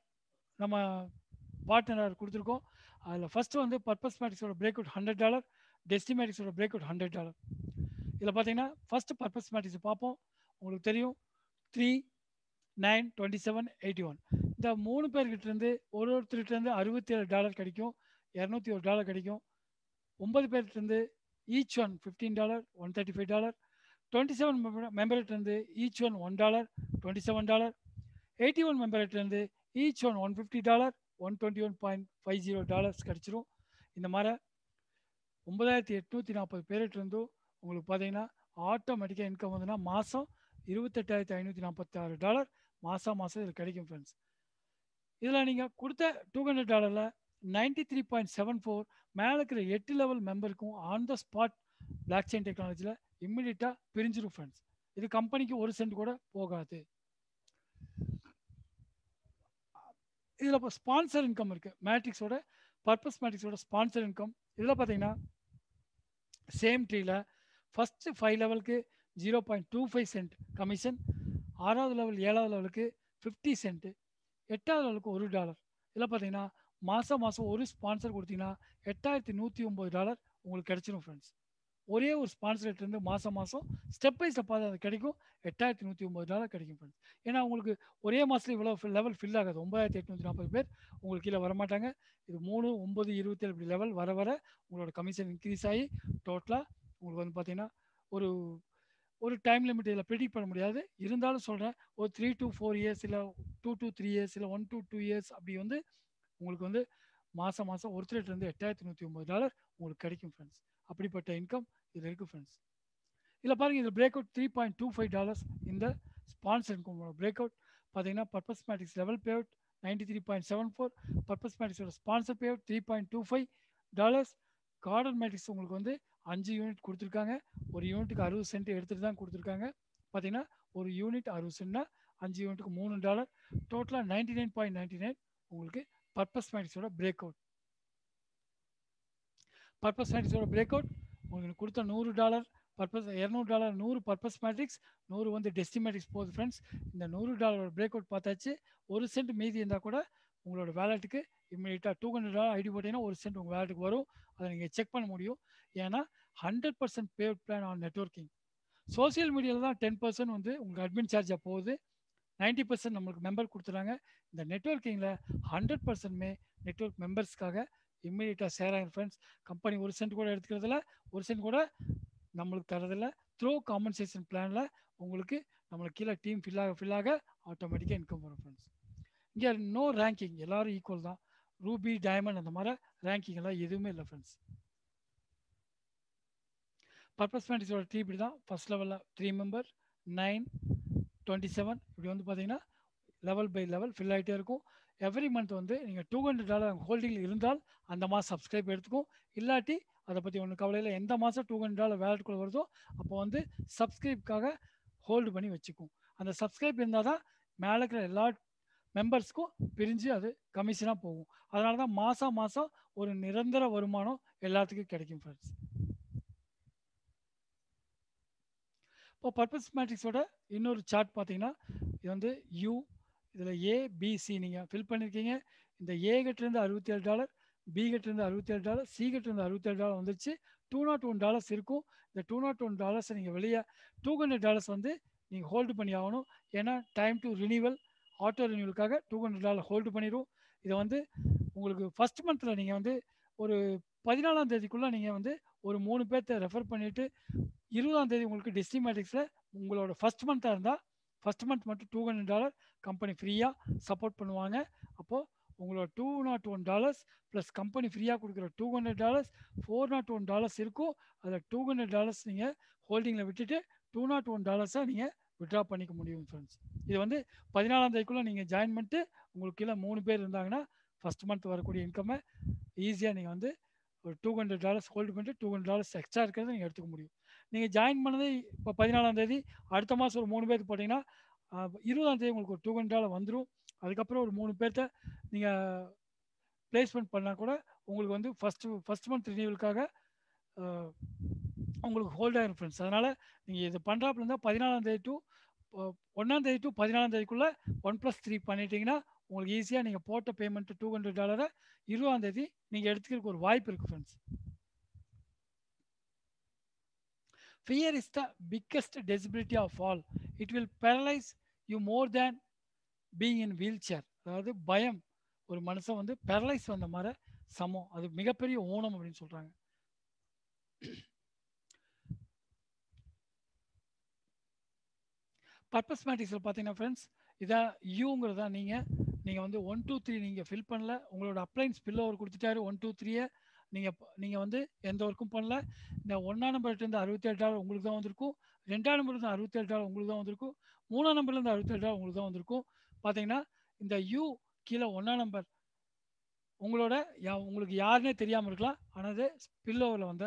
நம்ம பார்ட்னர் கொடுத்துருக்கோம். அதில் ஃபஸ்ட்டு வந்து பர்பஸ் மேட்ரிக்ஸோட பிரேக் அவுட் $100, டெஸ்டி மேட்ரிக்ஸோட பிரேக் அவுட் $100. இதில் பார்த்தீங்கன்னா ஃபஸ்ட்டு பர்பஸ் மேட்ரிக்ஸ் பார்ப்போம். உங்களுக்கு தெரியும் 3, 9, 27, 81 இந்த 3 பேர்கிட்டேருந்து ஒருத்தர்கிட்டருந்து $67 கிடைக்கும், $201 கிடைக்கும். 9 பேர்கிட்டருந்து ஈச் ஒன் $15, $135. 27 மெம்பர்கிட்டருந்து ஈச் ஒன் $1, $27. 81 மெம்பர்கிட்டருந்து ஈச் ஒன் $150, $121.50 கிடச்சிரும். இந்த மாதிரி 9840 பேர்கிட்டருந்தும் உங்களுக்கு பார்த்தீங்கன்னா ஆட்டோமேட்டிக்காக இன்கம் வந்துன்னா மாதம் $28,546 மாதம் இதில் கிடைக்கும் ஃப்ரெண்ட்ஸ். இதில் நீங்கள் கொடுத்த $200 93.74 மேலே இருக்கிற 8 லெவல் மெம்பருக்கும் on the spot blockchain டெக்னாலஜியில் இம்மிடியட்டாக பிரிஞ்சிடும் ஃப்ரெண்ட்ஸ். இது கம்பெனிக்கு 1 சென்ட் கூட போகாது. இதில் இப்போ ஸ்பான்சர் இன்கம் இருக்குது. மேட்ரிக்ஸோட பர்பஸ் மேட்ரிக்ஸோட ஸ்பான்சர் இன்கம் இதில் பார்த்தீங்கன்னா சேம் ட்ரீயில் ஃபஸ்ட்டு 5 லெவலுக்கு 0.25 சென்ட் கமிஷன், 6வது லெவல் 7வது லெவலுக்கு 50 சென்ட்டு, 8வது லெவலுக்கு $1. இதில் பார்த்தீங்கன்னா மாதம் ஒரு ஸ்பான்சர் கொடுத்தீங்கன்னா $8109 உங்களுக்கு கிடைச்சிடும் ஃப்ரெண்ட்ஸ். ஒரே ஒரு ஸ்பான்சர்கிட்டருந்து மாதம் ஸ்டெப் பை ஸ்டெப்பாக அது கிடைக்கும். $8109 கிடைக்கும் ஃப்ரெண்ட்ஸ். ஏன்னா உங்களுக்கு ஒரே மாதத்தில் இவ்வளோ லெவல் ஃபில் ஆகாது. 9840 பேர் உங்களுக்கு கீழே வரமாட்டாங்க. இது 3, 9, 27 இப்படி லெவல் வர உங்களோட கமிஷன் இன்க்ரீஸ் ஆகி டோட்டலாக உங்களுக்கு வந்து பார்த்தீங்கன்னா ஒரு டைம் லிமிட் இதில் ப்ரெடிக்ட் பண்ண முடியாது. இருந்தாலும் சொல்கிறேன், ஒரு 3 to 4 இயர்ஸ் இல்லை 2 to 3 இயர்ஸ் இல்லை 1 to 2 இயர்ஸ் அப்படி வந்து உங்களுக்கு வந்து மாதம் ஒருத்தர்கிட்டருந்து $8109 உங்களுக்கு கிடைக்கும் ஃப்ரெண்ட்ஸ். அப்படிப்பட்ட இன்கம் இதில் இருக்குது ஃப்ரெண்ட்ஸ். இதில் பாருங்கள், இதில் பிரேக் அவுட் $3.25 இந்த ஸ்பான்சர் இன்கமோட பிரேக் அவுட் பார்த்தீங்கன்னா purpose matrix level pay out 93.74, purpose மேட்ரிக்ஸோட sponsor pay out $3.25. Garden matrix உங்களுக்கு வந்து 5 யூனிட் கொடுத்துருக்காங்க. ஒரு யூனிட்டுக்கு 60 சென்ட் எடுத்துகிட்டு தான் கொடுத்துருக்காங்க. பார்த்தீங்கன்னா ஒரு யூனிட் 60 சென்ட்னா 5 யூனிட்டுக்கு $3. டோட்டலாக 99.99 உங்களுக்கு பர்பஸ் மேட்ரிக்ஸோட பிரேக் அவுட். பர்பஸ் மேட்ரிக்ஸோட பிரேக் அவுட் உங்களுக்கு கொடுத்த $100 $200 100 பர்பஸ் மேட்ரிக்ஸ், 100 வந்து டெஸ்டி மேட்ரிக்ஸ் போகுது ஃப்ரெண்ட்ஸ். இந்த $100 பிரேக் அவுட் பார்த்தாச்சு. 1 சென்ட் மீதி இருந்தால் கூட உங்களோட வேலெட்டுக்கு இம்மீடியட்டாக $200 ஐடி போட்டிங்கன்னா 1 சென்ட் உங்கள் வேலெட்டுக்கு வரும். அதை நீங்கள் செக் பண்ண முடியும். ஏன்னா 100% bad plan on networking. Social மீடியாவில் தான் 10% வந்து உங்களுக்கு அட்மின் சார்ஜாக போகுது. 90% நம்மளுக்கு மெம்பர் கொடுத்துறாங்க. இந்த நெட்வொர்க்கிங்கில் 100%மே நெட்வொர்க் மெம்பர்ஸ்க்காக இம்மீடியட்டாக ஷேர் ஆகிடும் ஃப்ரெண்ட்ஸ். கம்பெனி 1 சென்ட் கூட எடுத்துக்கிறதில்ல, 1 சென்ட் கூட நம்மளுக்கு தரதில்ல. த்ரோ காம்பன்சேஷன் பிளானில் உங்களுக்கு நம்மளுக்கு கீழே டீம் ஃபில்லாக ஆட்டோமேட்டிக்காக இன்கம் வரும் ஃப்ரெண்ட்ஸ். இங்கே நோ ரேங்கிங், எல்லோரும் ஈக்குவல் தான். ரூபி, டைமண்ட் அந்த மாதிரி ரேங்கிங் எல்லாம் எதுவுமே இல்லை ஃப்ரெண்ட்ஸ். பர்பஸ் மேட்ரிக்ஸோட ட்ரீ இப்படி தான். ஃபர்ஸ்ட் லெவலில் 3 மெம்பர், 9, 27 இப்படி வந்து பார்த்தீங்கன்னா லெவல் பை லெவல் ஃபில் ஆகிட்டே இருக்கும். எவ்ரி மந்த் வந்து நீங்கள் $200 ஹோல்டிங்கில் இருந்தால் அந்த மாதம் சப்ஸ்கிரைப் எடுத்துக்கும். இல்லாட்டி அதை பற்றி ஒன்றும் கவலையில், எந்த மாதம் $200 வேலெட்டுக்குள்ளே வருதோ அப்போ வந்து சப்ஸ்கிரைப்காக ஹோல்டு பண்ணி வச்சுக்கும். அந்த சப்ஸ்கிரைப் இருந்தால் தான் மேலே இருக்கிற எல்லா மெம்பர்ஸ்க்கும் பிரிஞ்சு அது கமிஷனாக போகும். அதனால தான் மாதம் ஒரு நிரந்தர வருமானம் எல்லாத்துக்கும் கிடைக்கும் ஃப்ரெண்ட்ஸ். இப்போ பர்பஸ் மேட்ரிக்ஸோட இன்னொரு சார்ட் பார்த்தீங்கன்னா, இது வந்து யூ, இதில் ஏபிசி நீங்கள் ஃபில் பண்ணியிருக்கீங்க. இந்த ஏ கிட்டேருந்து $67, பி கிட்டேருந்து $67, சி கிட்டேருந்து $67 வந்துச்சு. $201 இருக்கும். இந்த $201 நீங்கள் வெளியே $200 வந்து நீங்கள் ஹோல்டு பண்ணி ஆகணும். ஏன்னா டைம் டு ரினிவல், ஆட்டோ ரினிவலுக்காக $200 ஹோல்டு பண்ணிடும். இதை வந்து உங்களுக்கு ஃபஸ்ட் மந்தில் நீங்கள் வந்து ஒரு 14ஆம் தேதிக்குள்ளே நீங்கள் வந்து ஒரு 3 பேர்த்த ரெஃபர் பண்ணிவிட்டு 20ஆம் தேதி உங்களுக்கு டெஸ்டி மேட்ரிக்ஸில் உங்களோட ஃபஸ்ட் மந்த்தாக இருந்தால் ஃபஸ்ட் மந்த் மட்டும் $200 கம்பெனி ஃப்ரீயாக சப்போர்ட் பண்ணுவாங்க. அப்போது உங்களோட $201 ப்ளஸ் கம்பெனி ஃப்ரீயாக கொடுக்குற $200 $401 இருக்கும். அதில் $200 நீங்கள் ஹோல்டிங்கில் விட்டுட்டு $201 நீங்கள் விட்ரா பண்ணிக்க முடியும் ஃப்ரெண்ட்ஸ். இது வந்து 14ஆம் தேதிக்குள்ளே நீங்கள் ஜாயின் பண்ணிட்டு உங்களுக்கு கீழே 3 பேர் இருந்தாங்கன்னா ஃபஸ்ட் மந்த் வரக்கூடிய இன்கம்மை ஈஸியாக நீங்கள் வந்து ஒரு $200 ஹோல்டு பண்ணிட்டு $200 எக்ஸ்ட்ரா இருக்கிறத நீங்கள் எடுத்துக்க முடியும். நீங்கள் ஜாயின் பண்ணது இப்போ 14ஆம் தேதி, அடுத்த மாதம் ஒரு 3 பேருக்கு போட்டிங்கன்னா 20ஆம் தேதி உங்களுக்கு ஒரு $200 வந்துடும். அதுக்கப்புறம் ஒரு 3 பேர்த்த நீங்கள் பிளேஸ்மெண்ட் பண்ணால் கூட உங்களுக்கு வந்து ஃபஸ்ட் மந்த் ரினியூவலுக்காக உங்களுக்கு ஹோல்ட் ஆகிரும் ஃப்ரெண்ட்ஸ். அதனால் நீங்கள் இது பண்ணுறாப்புல இருந்தால் 14ஆம் தேதி டு 1ஆம் தேதி டு 14ஆம் தேதிக்குள்ளே 1+3 பண்ணிட்டீங்கன்னா உங்களுக்கு ஈஸியாக நீங்கள் போட்ட பேமெண்ட்டு $200 20ஆம் தேதி நீங்கள் எடுத்துக்கிறதுக்கு ஒரு வாய்ப்பு இருக்குது friends. Fear is the biggest disability of all. It will paralyze you more than being in wheelchair. அதாவது பயம் ஒரு மனுஷன் வந்து பேரலைஸ் வந்த மாதிரி சமம். அது மிகப்பெரிய ஊனம் அப்படின்னு சொல்கிறாங்க. பர்பஸ் மேட்ரிக்ஸில் பார்த்தீங்கன்னா ஃப்ரெண்ட்ஸ், இதான் யூங்கிறதா நீங்கள் வந்து 1 2 3 நீங்கள் ஃபில் பண்ணல. உங்களோட அப்ளைன்ஸ் பில் ஓவர் கொடுத்துட்டாரு. 1 2 3 நீங்கள் வந்து எந்த ஒர்க்கும் பண்ணல. இந்த 1ஆம் நம்பர்லேருந்து $67 உங்களுக்கு தான் வந்திருக்கும். 2ஆம் நம்பர்லேருந்து $67 உங்களுக்கு தான் வந்திருக்கும். 3ஆம் நம்பர்லேருந்து $67 உங்களுக்கு தான் வந்திருக்கும். பார்த்தீங்கன்னா இந்த யூ கீழே 1ஆம் நம்பர் உங்களுக்கு யாருன்னே தெரியாமல் இருக்கலாம். ஆனால் அது ஸ்பில் ஓவரில் வந்த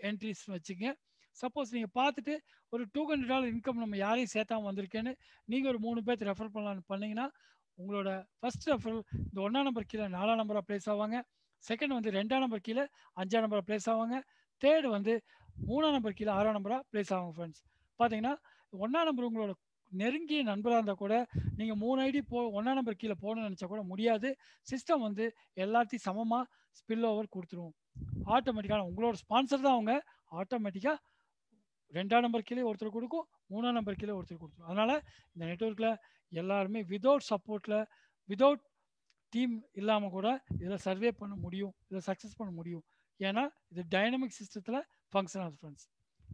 என்ட்ரிஸ் வச்சுக்கங்க. சப்போஸ் நீங்கள் பார்த்துட்டு ஒரு $200 இன்கம் நம்ம யாரையும் சேர்த்தாமல் வந்திருக்கேன்னு நீங்கள் ஒரு 3 பேர்த்து ரெஃபர் பண்ணலான்னு பண்ணிங்கன்னா உங்களோட ஃபஸ்ட் ரெஃபரல் இந்த 1ஆம் நம்பர் கீழே 4ஆம் நம்பராக ப்ளேஸ் ஆவாங்க. செகண்ட் வந்து 2ஆம் நம்பர் கீழே 5ஆம் நம்பராக ப்ளேஸ் ஆவாங்க. தேர்டு வந்து 3ஆம் நம்பர் கீழே 6ஆம் நம்பராக ப்ளேஸ் ஆகும் ஃப்ரெண்ட்ஸ். பார்த்தீங்கன்னா 1ஆம் நம்பர் உங்களோட நெருங்கிய நண்பராக இருந்தால் கூட நீங்கள் 3 ஐடி 1ஆம் நம்பர் கீழே போகணும்னு நினச்சா கூட முடியாது. சிஸ்டம் வந்து எல்லாத்தையும் சமமாக ஸ்பில் ஓவர் கொடுத்துரும். ஆட்டோமேட்டிக்காக உங்களோட ஸ்பான்சர் தான் அவங்க ஆட்டோமேட்டிக்காக 2ஆம் நம்பர் கீழே ஒருத்தர் கொடுக்கும், 3ஆம் நம்பர் கீழே ஒருத்தர் கொடுக்கும். அதனால் இந்த நெட்வொர்க்கில் எல்லாருமே விதவுட் சப்போர்ட்டில் விதவுட் டீம் இல்லாமல் கூட இதில் சர்வே பண்ண முடியும், இதில் சக்ஸஸ் பண்ண முடியும். ஏன்னா இது டைனமிக் சிஸ்டத்தில் ஃபங்க்ஷன் ஆகுது ஃப்ரெண்ட்ஸ்.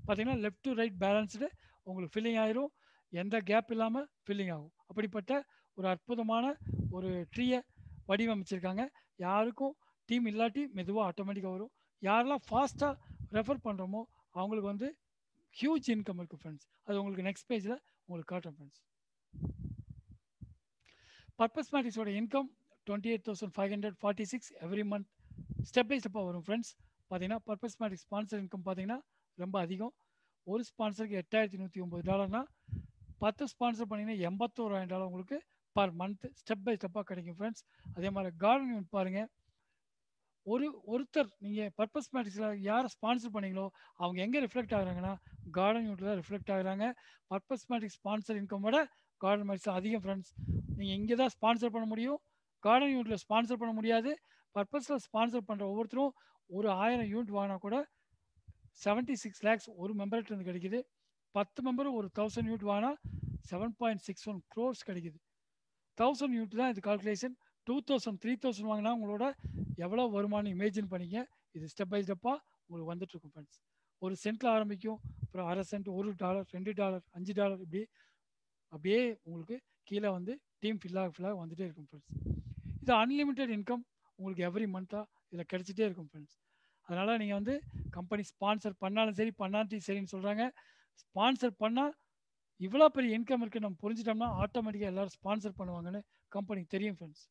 பார்த்தீங்கன்னா லெஃப்ட் டு ரைட் பேலன்ஸ்டு உங்களுக்கு ஃபில்லிங் ஆயிரும், எந்த கேப் இல்லாமல் ஃபில்லிங் ஆகும். அப்படிப்பட்ட ஒரு அற்புதமான ஒரு ட்ரீயை வடிவமைச்சிருக்காங்க. யாருக்கும் டீம் இல்லாட்டி மெதுவாக ஆட்டோமேட்டிக்காக வரும். யாரெல்லாம் ஃபாஸ்ட்டாக ரெஃபர் பண்ணுறோமோ அவங்களுக்கு வந்து ஹியூஜ் இன்கம் இருக்குது ஃப்ரெண்ட்ஸ். அது உங்களுக்கு நெக்ஸ்ட் பேஜில் உங்களுக்கு காட்டுறேன் ஃப்ரெண்ட்ஸ். பர்பஸ் மேட்ரிக்ஸோட income 28,546 every month step by ஸ்டெப்பாக வரும் ஃப்ரெண்ட்ஸ். பார்த்தீங்கன்னா பர்பஸ் மேட்ரிக்ஸ் ஸ்பான்சர் இன்கம் பார்த்தீங்கன்னா ரொம்ப அதிகம். ஒரு ஸ்பான்சருக்கு $8,109 10 ஸ்பான்சர் பண்ணிங்கன்னா $81,000 உங்களுக்கு பர் மந்த் ஸ்டெப் பை ஸ்டெப்பாக கிடைக்கும் ஃப்ரெண்ட்ஸ். அதே மாதிரி கார்டன் யூனிட் பாருங்கள், ஒருத்தர் நீங்கள் பர்பஸ் மேட்ரிக்ஸில் யாரை ஸ்பான்சர் பண்ணீங்களோ அவங்க எங்கே ரிஃப்ளெக்ட் ஆகுறாங்கன்னா கார்டன் யூனிட்டில் தான் ரிஃப்ளெக்ட் ஆகுறாங்க. பர்பஸ் மேட்ரிக்ஸ் ஸ்பான்சர் இன்கம் விட கார்டன் மேட்ரிக்ஸ் அதிகம் ஃப்ரெண்ட்ஸ். நீங்கள் இங்கே தான் ஸ்பான்சர் பண்ண முடியும், கார்டன் யூனிட்டில் ஸ்பான்சர் பண்ண முடியாது. பர்பஸில் ஸ்பான்சர் பண்ணுற ஒவ்வொருத்தரும் ஒரு 1000 யூனிட் வாங்கினா கூட 76 lakhs ஒரு மெம்பர்கிட்ட கிடைக்குது. 10 மெம்பரும் ஒரு 1000 யூனிட் வாங்கினா 7.61 crores கிடைக்குது. 1000 யூனிட் தான் இது கால்குலேஷன். 2000 3000 வாங்கினா உங்களோட எவ்வளோ வருமானம் இமேஜின் பண்ணிக்க. இது ஸ்டெப் பை ஸ்டெப்பாக உங்களுக்கு வந்துட்டு இருக்கும் ஃப்ரெண்ட்ஸ். ஒரு சென்ட்டில் ஆரம்பிக்கும், அப்புறம் அரை சென்ட், $1, $2, $5 இப்படி அப்படியே உங்களுக்கு கீழே வந்து டீம் ஃபில்லாக வந்துகிட்டே இருக்கும் ஃப்ரெண்ட்ஸ். இது அன்லிமிட்டெட் இன்கம் உங்களுக்கு எவ்ரி மந்த்தாக இதில் கிடச்சிட்டே இருக்கும் ஃப்ரெண்ட்ஸ். அதனால் நீங்கள் வந்து கம்பெனி ஸ்பான்சர் பண்ணாலும் சரி பண்ணாட்டி சரின்னு சொல்கிறாங்க. ஸ்பான்சர் பண்ணால் இவ்வளோ பெரிய இன்கம் இருக்குது நம்ம புரிஞ்சிட்டோம்னா ஆட்டோமேட்டிக்காக எல்லோரும் ஸ்பான்சர் பண்ணுவாங்கன்னு கம்பெனிக்கு தெரியும் ஃப்ரெண்ட்ஸ்.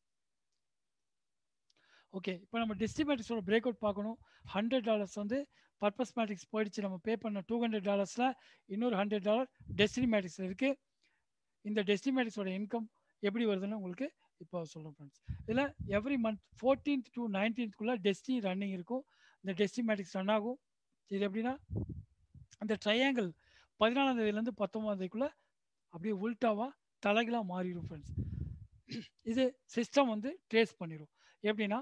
ஓகே, இப்போ நம்ம டெஸ்டி மேட்ரிக்ஸோட பிரேக் அவுட் பார்க்கணும். $100 வந்து பர்பஸ் மேட்ரிக்ஸ் போயிடுச்சு. நம்ம பே பண்ண $200 இன்னொரு $100 டெஸ்டினி மேட்ரிக்ஸில் இருக்குது. இந்த டெஸ்டினி மேட்ரிக்ஸோட இன்கம் எப்படி வருதுன்னு உங்களுக்கு இப்போ சொல்கிறோம் ஃப்ரெண்ட்ஸ். இதில் every month 14th to 19th destiny running இருக்கும். இந்த டெஸ்டினி மேட்ரிக்ஸ் ரன் ஆகும். இது எப்படின்னா அந்த ட்ரையாங்கிள் 14ஆம் தேதியிலேருந்து 19ஆம் தேதிக்குள்ளே அப்படியே உல்ட்டாவாக தலைகளாக மாறிடும் ஃப்ரெண்ட்ஸ். இது சிஸ்டம் வந்து ட்ரேஸ் பண்ணிடும். எப்படின்னா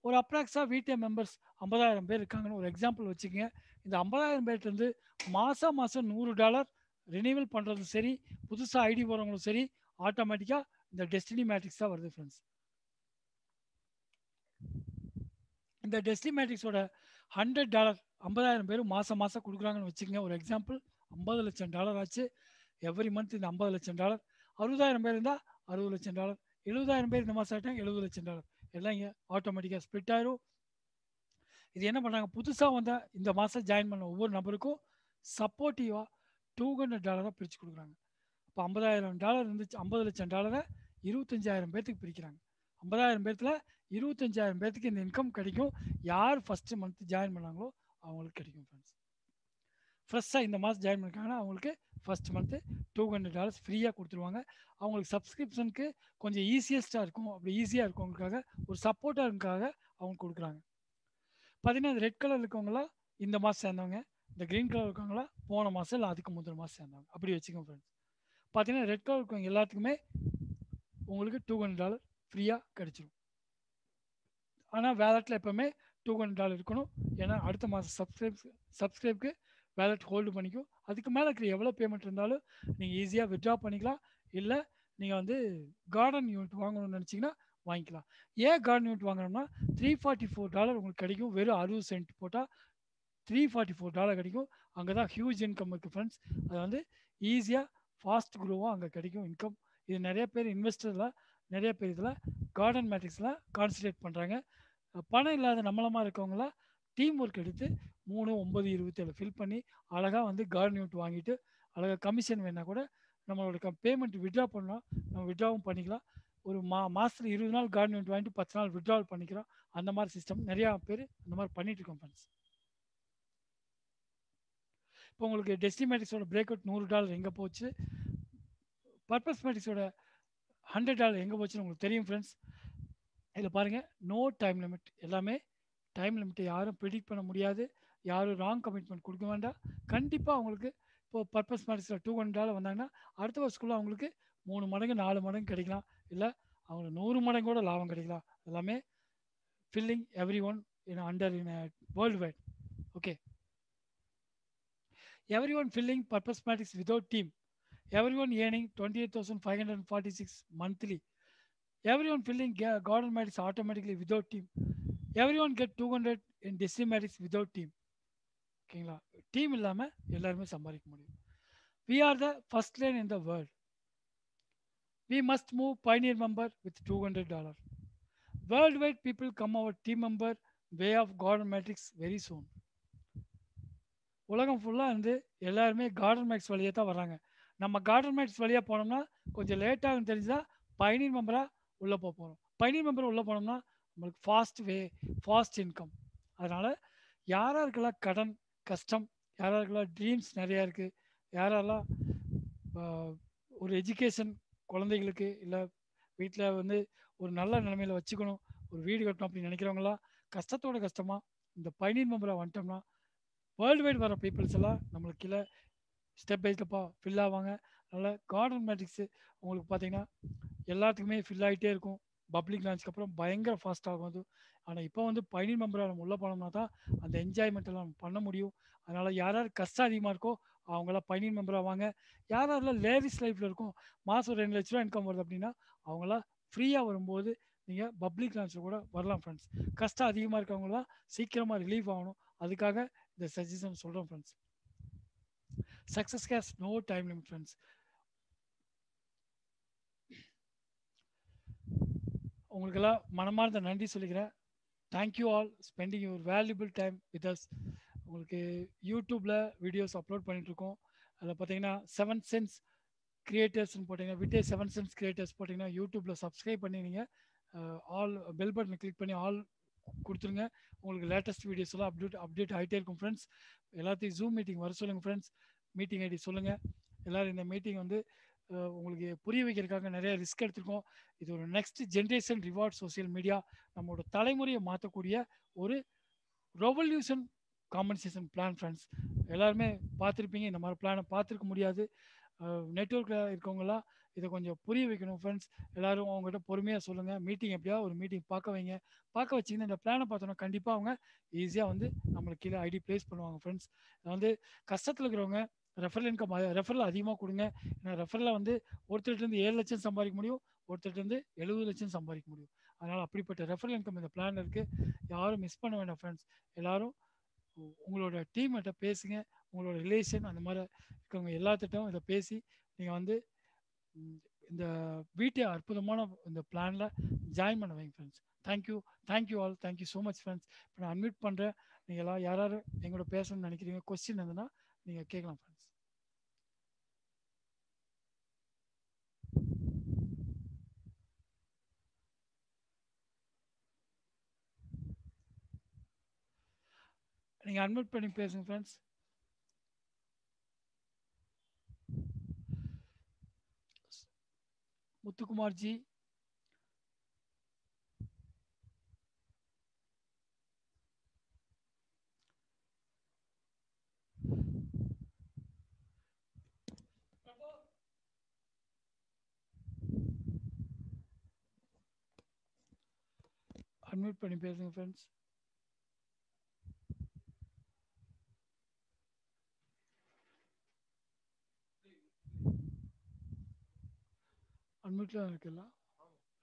ஒரு அப்ராக்ஸாக வீட்டை மெம்பர்ஸ் 50,000 பேர் இருக்காங்கன்னு ஒரு எக்ஸாம்பிள் வச்சுக்கோங்க. இந்த 50,000 பேர்லேருந்து மாதம் $100 ரினிவல் பண்ணுறதும் சரி, புதுசாக ஐடி போகிறவங்களும் சரி, ஆட்டோமேட்டிக்காக இந்த டெஸ்டினி மேட்ரிக்ஸ் தான் வருது ஃப்ரெண்ட்ஸ். இந்த டெஸ்டினி மேட்ரிக்ஸோட $100 50,000 பேர் மாதம் கொடுக்குறாங்கன்னு வச்சுக்கோங்க. ஒரு எக்ஸாம்பிள் $50 லட்சம் ஆச்சு. எவ்ரி மந்த் இந்த $50 லட்சம். 60,000 பேர் இருந்தால் $60 லட்சம். 70,000 பேர் இந்த மாதம் ஆகிட்டாங்க $70 லட்சம். எல்லாம் இங்கே ஆட்டோமேட்டிக்காக ஸ்ப்ளிட் ஆயிரும். இது என்ன பண்ணுறாங்க, புதுசாக வந்தால் இந்த மாதம் ஜாயின் பண்ண ஒவ்வொரு நபருக்கும் சப்போர்ட்டிவாக $200 பிரித்து கொடுக்குறாங்க. இப்போ $50,000 இருந்துச்சு. $50 லட்சம் 25,000 பேர்த்துக்கு பிரிக்கிறாங்க. 50,000 பேர்த்தில் 25,000 பேர்த்துக்கு இந்த இன்கம் கிடைக்கும். யார் ஃபஸ்ட்டு மந்த் ஜாயின் பண்ணாங்களோ அவங்களுக்கு கிடைக்கும் ஃப்ரெண்ட்ஸ். ஃப்ரெஷ்ஷாக இந்த மாதம் ஜாயின் பண்ணிருக்காங்கன்னா அவங்களுக்கு ஃபஸ்ட் மந்த்து $200 ஃப்ரீயாக கொடுத்துருவாங்க. அவங்களுக்கு சப்ஸ்கிரிப்ஷனுக்கு கொஞ்சம் ஈஸியஸ்ட்டாக இருக்கும், அப்படி ஈஸியாக இருக்கவங்களுக்காக ஒரு சப்போர்ட்டாக இருக்கக்காக அவங்க கொடுக்குறாங்க. பார்த்தீங்கன்னா இந்த ரெட் கலர் இருக்கவங்களா இந்த மாதம் சேர்ந்தவங்க, இந்த க்ரீன் கலர் இருக்கவங்களா போன மாதம் இல்லை அதுக்கு முதல் மாதம் சேர்ந்தவங்க, அப்படி வச்சுக்கோங்க ஃப்ரெண்ட்ஸ். பார்த்தீங்கன்னா ரெட் கலர் இருக்கவங்க எல்லாத்துக்குமே உங்களுக்கு $200 ஃப்ரீயாக கிடைச்சிடும். ஆனால் வேலெட்டில் எப்போவுமே $200 இருக்கணும். ஏன்னா அடுத்த மாதம் சப்ஸ்கிரைப்க்கு வேலெட் ஹோல்டு பண்ணிக்கும். அதுக்கு மேலே இருக்கிற எவ்வளோ பேமெண்ட் இருந்தாலும் நீங்கள் ஈஸியாக வித்ட்ரா பண்ணிக்கலாம். இல்லை நீங்கள் வந்து கார்டன் யூனிட் வாங்கணும்னு நினச்சிங்கன்னா வாங்கிக்கலாம். ஏன் கார்டன் யூனிட் வாங்கணும்னா $344 உங்களுக்கு கிடைக்கும். வெறும் 60 சென்ட் போட்டால் $344 கிடைக்கும். அங்கே தான் ஹியூஜ் இன்கம் இருக்குது ஃப்ரெண்ட்ஸ். அது வந்து ஈஸியாக ஃபாஸ்ட் க்ரோவாக அங்கே கிடைக்கும் இன்கம். இது நிறைய பேர் இன்வெஸ்டரில் நிறைய பேர் இதில் கார்டன் மேட்ரிக்ஸில் கான்சன்ட்ரேட் பண்ணுறாங்க. பணம் இல்லாத நம்மளமாக இருக்கவங்களாம் டீம் ஒர்க் எடுத்து 3, 9, 27 ஃபில் பண்ணி அழகாக வந்து கார்டன் யூனிட் வாங்கிட்டு அழகாக கமிஷன் வேணால் கூட நம்மளோட பேமெண்ட் வித்ட்ரா பண்ணலாம். நம்ம வித்ட்ராவும் பண்ணிக்கலாம். ஒரு மாதத்தில் 20 நாள் கார்டன் யூனிட் வாங்கிட்டு 10 நாள் வித்ட்ராவல் பண்ணிக்கிறோம். அந்த மாதிரி சிஸ்டம் நிறையா பேர் அந்த மாதிரி பண்ணிட்டு இருக்கோம் ஃப்ரெண்ட்ஸ். இப்போ உங்களுக்கு டெஸ்டி மேட்ரிக்ஸோட பிரேக் அவுட் $100 எங்கே போச்சு, பர்பஸ் மேட்ரிக்ஸோட $100 எங்கே போச்சுன்னு உங்களுக்கு தெரியும் ஃப்ரெண்ட்ஸ். இதில் பாருங்கள், நோ டைம் லிமிட். எல்லாமே டைம் லிமிட்டை யாரும் ப்ரிடிக்ட் பண்ண முடியாது. யாரும் ராங் கமிட்மெண்ட் கொடுக்க வேண்டாம். கண்டிப்பாக அவங்களுக்கு இப்போது பர்பஸ் மேட்ரிக்ஸில் $200 வந்தாங்கன்னா அடுத்த வருஷத்துக்குள்ளே அவங்களுக்கு 3 மடங்கு 4 மடங்கு கிடைக்கலாம். இல்லை அவங்களுக்கு 100 மடங்கு கூட லாபம் கிடைக்கலாம். எல்லாமே filling every one under world wide. Okay, every one filling purpose matrix without team. Everyone earning 28,546 monthly. Everyone filling garden matrix automatically without team. Everyone get 200 in destiny matrix without team. ஓகேங்களா, team இல்லாமல் எல்லாருமே சம்பாதிக்க முடியும். We are the first lane in the world. We must move pioneer member with $200. Worldwide people come our team member way of garden matrix very soon. உலகம் ஃபுல்லாக வந்து எல்லாருமே garden matrix வழியாக தான் வராங்க. நம்ம கார்டன் மேட்ரிக்ஸ் வழியாக போனோம்னா கொஞ்சம் லேட்டாகும் தெரிஞ்சுதான் பயனீர் மெம்பராக உள்ளே போகிறோம். பயனீர் மெம்பர் உள்ளே போனோம்னா நம்மளுக்கு ஃபாஸ்ட் இன்கம். அதனால் யாராருக்கெல்லாம் கடன் கஷ்டம், யாராருக்கெல்லாம் ட்ரீம்ஸ் நிறையா இருக்குது, யாரெல்லாம் ஒரு எஜுகேஷன் குழந்தைகளுக்கு இல்லை வீட்டில் வந்து ஒரு நல்ல நிலைமையில் வச்சுக்கணும், ஒரு வீடு கட்டணும் அப்படின்னு நினைக்கிறவங்களாம் கஷ்டத்தோட கஷ்டமா இந்த பயணியர் மெம்பராக வந்துட்டோம்னா வேர்ல்டு வைட் வர பீப்புள்ஸ் எல்லாம் நம்மளுக்கு கீழே ஸ்டெப் பை ஸ்டெப்பாக ஃபில் ஆவாங்க. அதனால் கார்டன் மேட்ரிக்ஸு உங்களுக்கு பார்த்தீங்கன்னா எல்லாத்துக்குமே ஃபில் ஆகிட்டே இருக்கும். பப்ளிக் லான்ச்சுக்கு அப்புறம் பயங்கர ஃபாஸ்ட் ஆகும் அது. ஆனால் இப்போ வந்து பயணியர் மெம்பராக நம்ம உள்ளே போனோம்னா தான் அந்த என்ஜாய்மெண்ட் எல்லாம் பண்ண முடியும். அதனால் யார் யார் கஷ்டம் அதிகமாக இருக்கோ அவங்களாம் பயணியர் மெம்பராக வாங்க. யார் யாரெல்லாம் லேவிஸ் லைஃப்பில் இருக்கும், மாதம் 2 லட்ச ரூபா இன்கம் வருது அப்படின்னா அவங்களாம் ஃப்ரீயாக வரும்போது நீங்கள் பப்ளிக் லான்ச்சில் கூட வரலாம் ஃப்ரெண்ட்ஸ். கஷ்டம் அதிகமாக இருக்கவங்களாம் சீக்கிரமாக ரிலீஃப் ஆகணும். அதுக்காக இந்த சஜஷன் சொல்கிறோம் friends. Success case no time limit friends. உங்களுக்கெல்லாம் மனமார்ந்த நன்றி சொல்லிக்கிறேன். Thank you all spending your valuable time with us. உங்களுக்கு யூடியூப்பில் வீடியோஸ் அப்லோட் பண்ணிகிட்ருக்கோம். அதில் பார்த்தீங்கன்னா 7 சென்ஸ் கிரியேட்டர்ஸ்னு போட்டிங்கன்னா விட்டே 7 சென்ஸ் கிரியேட்டர்ஸ் போட்டிங்கன்னா யூடியூப்பில் சப்ஸ்கிரைப் பண்ணி நீங்கள் ஆல் பெல் பட்டனை கிளிக் பண்ணி ஆல் கொடுத்துருங்க. உங்களுக்கு லேட்டஸ்ட் வீடியோஸ் எல்லாம் அப்டேட் ஆகிட்டே இருக்கும் ஃப்ரெண்ட்ஸ். எல்லாத்தையும் ஜூம் மீட்டிங் வர சொல்லுங்கள் ஃப்ரெண்ட்ஸ். மீட்டிங் ஐடி சொல்லுங்கள். எல்லோரும் இந்த மீட்டிங் வந்து உங்களுக்கு புரிய வைக்கிறதுக்காக நிறைய ரிஸ்க் எடுத்துருக்கோம். இது ஒரு next generation reward social media, நம்மளோட தலைமுறையை மாற்றக்கூடிய ஒரு ரெவல்யூஷன் காம்பன்சேஷன் பிளான் ஃப்ரெண்ட்ஸ். எல்லாருமே பார்த்துருப்பீங்க, இந்த மாதிரி பிளானை பார்த்துருக்க முடியாது. நெட்வொர்க்கில் இருக்கவங்களாம் இதை கொஞ்சம் புரிய வைக்கணும் ஃப்ரெண்ட்ஸ். எல்லோரும் அவங்ககிட்ட பொறுமையாக சொல்லுங்கள். மீட்டிங் எப்படியா ஒரு மீட்டிங் பார்க்க வைங்க. பார்க்க வச்சிங்கன்னா இந்த பிளானை பார்த்தோன்னா கண்டிப்பாக அவங்க ஈஸியாக வந்து நம்மளுக்கு கீழே ஐடி ப்ளேஸ் பண்ணுவாங்க ஃப்ரெண்ட்ஸ். வந்து கஷ்டத்தில் இருக்கிறவங்க ரெஃபரல் இன்கம் ரெஃபரல் அதிகமாக கொடுங்க. ஏன்னா ரெஃபரில் வந்து ஒருத்தர்கிட்டருந்து 7 லட்சம் சம்பாதிக்க முடியும், ஒருத்தர்கிட்டருந்து 70 லட்சம் சம்பாதிக்க முடியும். அதனால் அப்படிப்பட்ட ரெஃபரல் இன்கம் இந்த பிளான் இருக்குது. யாரும் மிஸ் பண்ண வேண்டாம் ஃப்ரெண்ட்ஸ். எல்லோரும் உங்களோட டீம்கிட்ட பேசுங்க. உங்களோட ரிலேஷன் அந்த மாதிரி இருக்கவங்க எல்லாத்திட்டும் இதை பேசி நீங்கள் வந்து இந்த வீட்டை அற்புதமான இந்த பிளானில் ஜாயின் பண்ண வைங்க friends. Thank you all. Thank you so much friends. இப்போ நான் அன்மியூட் பண்ணுறேன். நீங்கள் எல்லாம் யார் எங்களோட பேசணும்னு நினைக்கிறீங்க, கொஸ்டின் இருந்ததுன்னா நீங்கள் கேட்கலாம் ஃப்ரெண்ட்ஸ். நீங்கள் அன்மியூட் பண்ணி பேசுங்க ஃப்ரெண்ட்ஸ். முத்துக்குமார் ஜி, அன்மியூட் பண்ணி பேசுங்க ஃப்ரெண்ட்ஸ். அன்மியூட்ல இருக்குல்ல,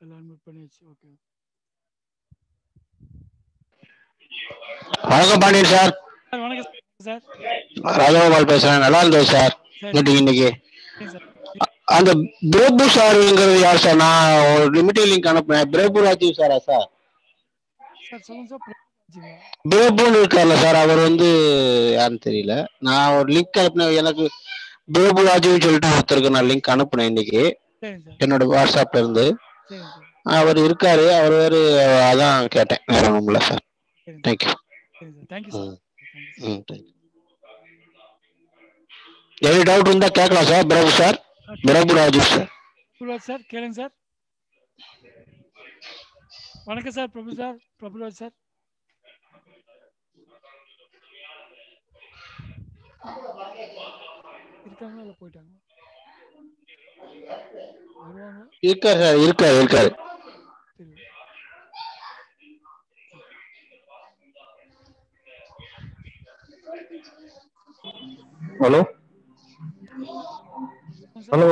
எல்லாம் அன்மியூட் பண்ணியாச்சு. ஓகே. வணக்கம் பாண்டியன் சார். வணக்கம் சார். ராஜகோபால் பேசுறேன். நல்லா இருந்தது சார் மீட்டிங் இன்னைக்கு. அந்த பிரபு சார்ங்கிறது யார் சார்? நான் ஒரு லிமிட்டட் லிங்க் அனுப்புனேன். பிரபு ராஜீவ் சாரா சார்? சார் சொல்லுங்க சார். பிரபுன்னு இருக்கார்ல சார், அவர் வந்து யாருன்னு தெரியல. நான் ஒரு லிங்க் அனுப்புனேன். எனக்கு பிரபு ராஜீவ் சொல்லிட்டு ஒருத்தருக்கு நான் லிங்க் அனுப்புனேன் இன்னைக்கு என்னோட வாட்ஸ்அப்ல இருந்து. அவர் இருக்காரு, அவர் வேறு. அதான் கேட்டேன், வேற ஒன்றும் இல்லை சார். தேங்க்யூ. எனி டவுட் இருந்தா கேட்கலாம் sir. Prabhu sir, Prabhu Rajiv sir. Sir கேளுங்க சார். வணக்கம் sir. Prabhu sir, Prabhuraj sir. இருக்காங்களா இல்ல போயிட்டாங்க? வருவாங்களா? இருக்காரு சார், இருக்காரு. Hello hello.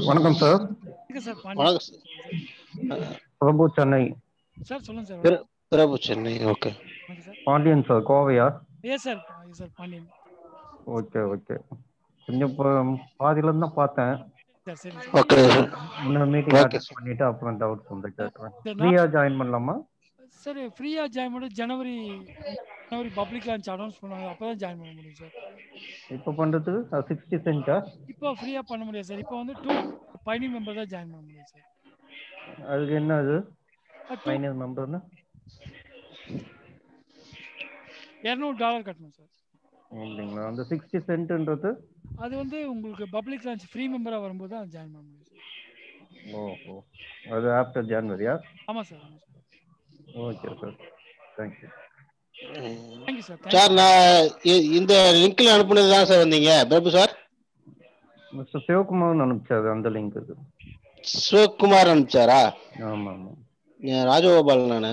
வணக்கம் சார். வணக்கம் சார். பிரபு சென்னை சார். சொல்லுங்க sir. Prabhu Chennai. Okay. Pandian sir, கோவையா? Yes sir. Yes sir, Pandian. Okay okay. கொஞ்சம் பாதியில இருந்து தான் பார்த்தேன். ஓகே. முன்ன மீட்டிங் அட்டெண்ட் பண்ணிட்டு அப்புறம் டவுட்ஸ் வந்து கேட்குறேன். ஃப்ரீயா ஜாயின் பண்ணலாமா சார்? ஃப்ரீயா ஜாயின் பண்ண ஜனவரி பப்ளிக் லான்ச் அனௌன்ஸ் பண்ணுவாங்க, அப்பதான் ஜாயின் பண்ண முடியும் சார். இப்போ பண்றதுக்கு 60 சென்டா? இப்போ ஃப்ரீயா பண்ண முடியாது சார். இப்போ வந்து 2 பயணியர் மெம்பர் தான் ஜாயின் பண்ண முடியும் சார். அதுக்கு என்ன அது பயணியர் மெம்பர்னா? $200 கட்டணும் சார். அப்படிங்களா? அந்த 60 சென்ட்ன்றது அது வந்து உங்களுக்கு பப்ளிக் லான்ச் ஃப்ரீ மெம்பரா வரும்போது தான் ஜாயின் பண்ண முடியும் சார். ஓஹோ, அது ஆஃப்டர் ஜனவரியா? ஆமாம் சார், ஆமாம் sir. Okay sir, thank you. Thank you sir. Sir நான் இந்த லிங்க்ல அனுப்புனது தான் சார் வந்தீங்க பிரபு சார். மிஸ்டர் சிவகுமார் அனுப்பிச்சாரு அந்த லிங்க். சிவகுமார் அனுப்பிச்சாரா? ஆமா ஆமா. ராஜகோபால் நானு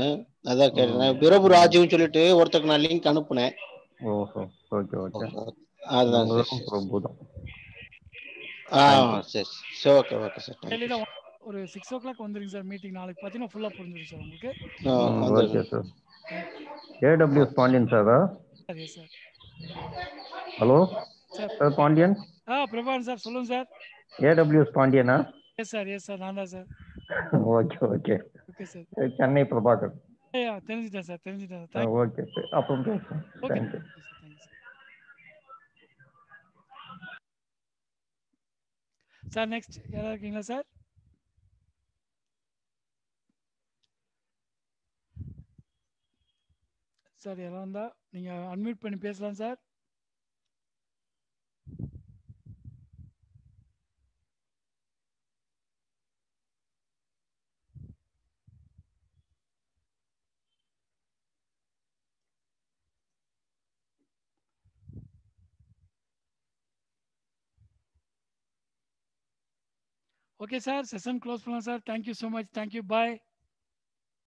அதான் கேட்டேன். பிரபு ராஜுன்னு சொல்லிட்டு ஒருத்தருக்கு நான் லிங்க் அனுப்புனேன். ஓஹோ, ஓகே ஓகே. அதுதான் சார். பிரபு தான். சரி சரி, ஓகே ஓகே சார். டெய்லி தான் ஒரு 6 o'clock வந்துருங்க சார் மீட்டிங். நாளைக்கு பார்த்தீங்கன்னா ஃபுல்லாக புரிஞ்சிடும் சார் உங்களுக்கு. Okay sir. ஏடபிள்யூஎஸ் பாண்டியன் சாரா? Sir yes sir. Hello sir sir Pandian. Prabhakaran sir சொல்லுங்கள் சார். ஏடபிள்யூஎஸ் பாண்டியனா? எஸ் சார் நான் தான் sir. Okay okay okay sir. Chennai Prabhakar. தெரிஞ்சுட்டேன் சார். ஓகே சார், அப்புறம் பேசுகிறேன். தேங்க்யூ. சார் நெக்ஸ்ட் யாராவது இருக்கீங்களா சார்? சார் யாராவது இருந்தா நீங்கள் அன்மியூட் பண்ணி பேசலாம் sir. Okay sir, session close பண்ணலாம் sir. Thank you so much. Thank you, பாய்.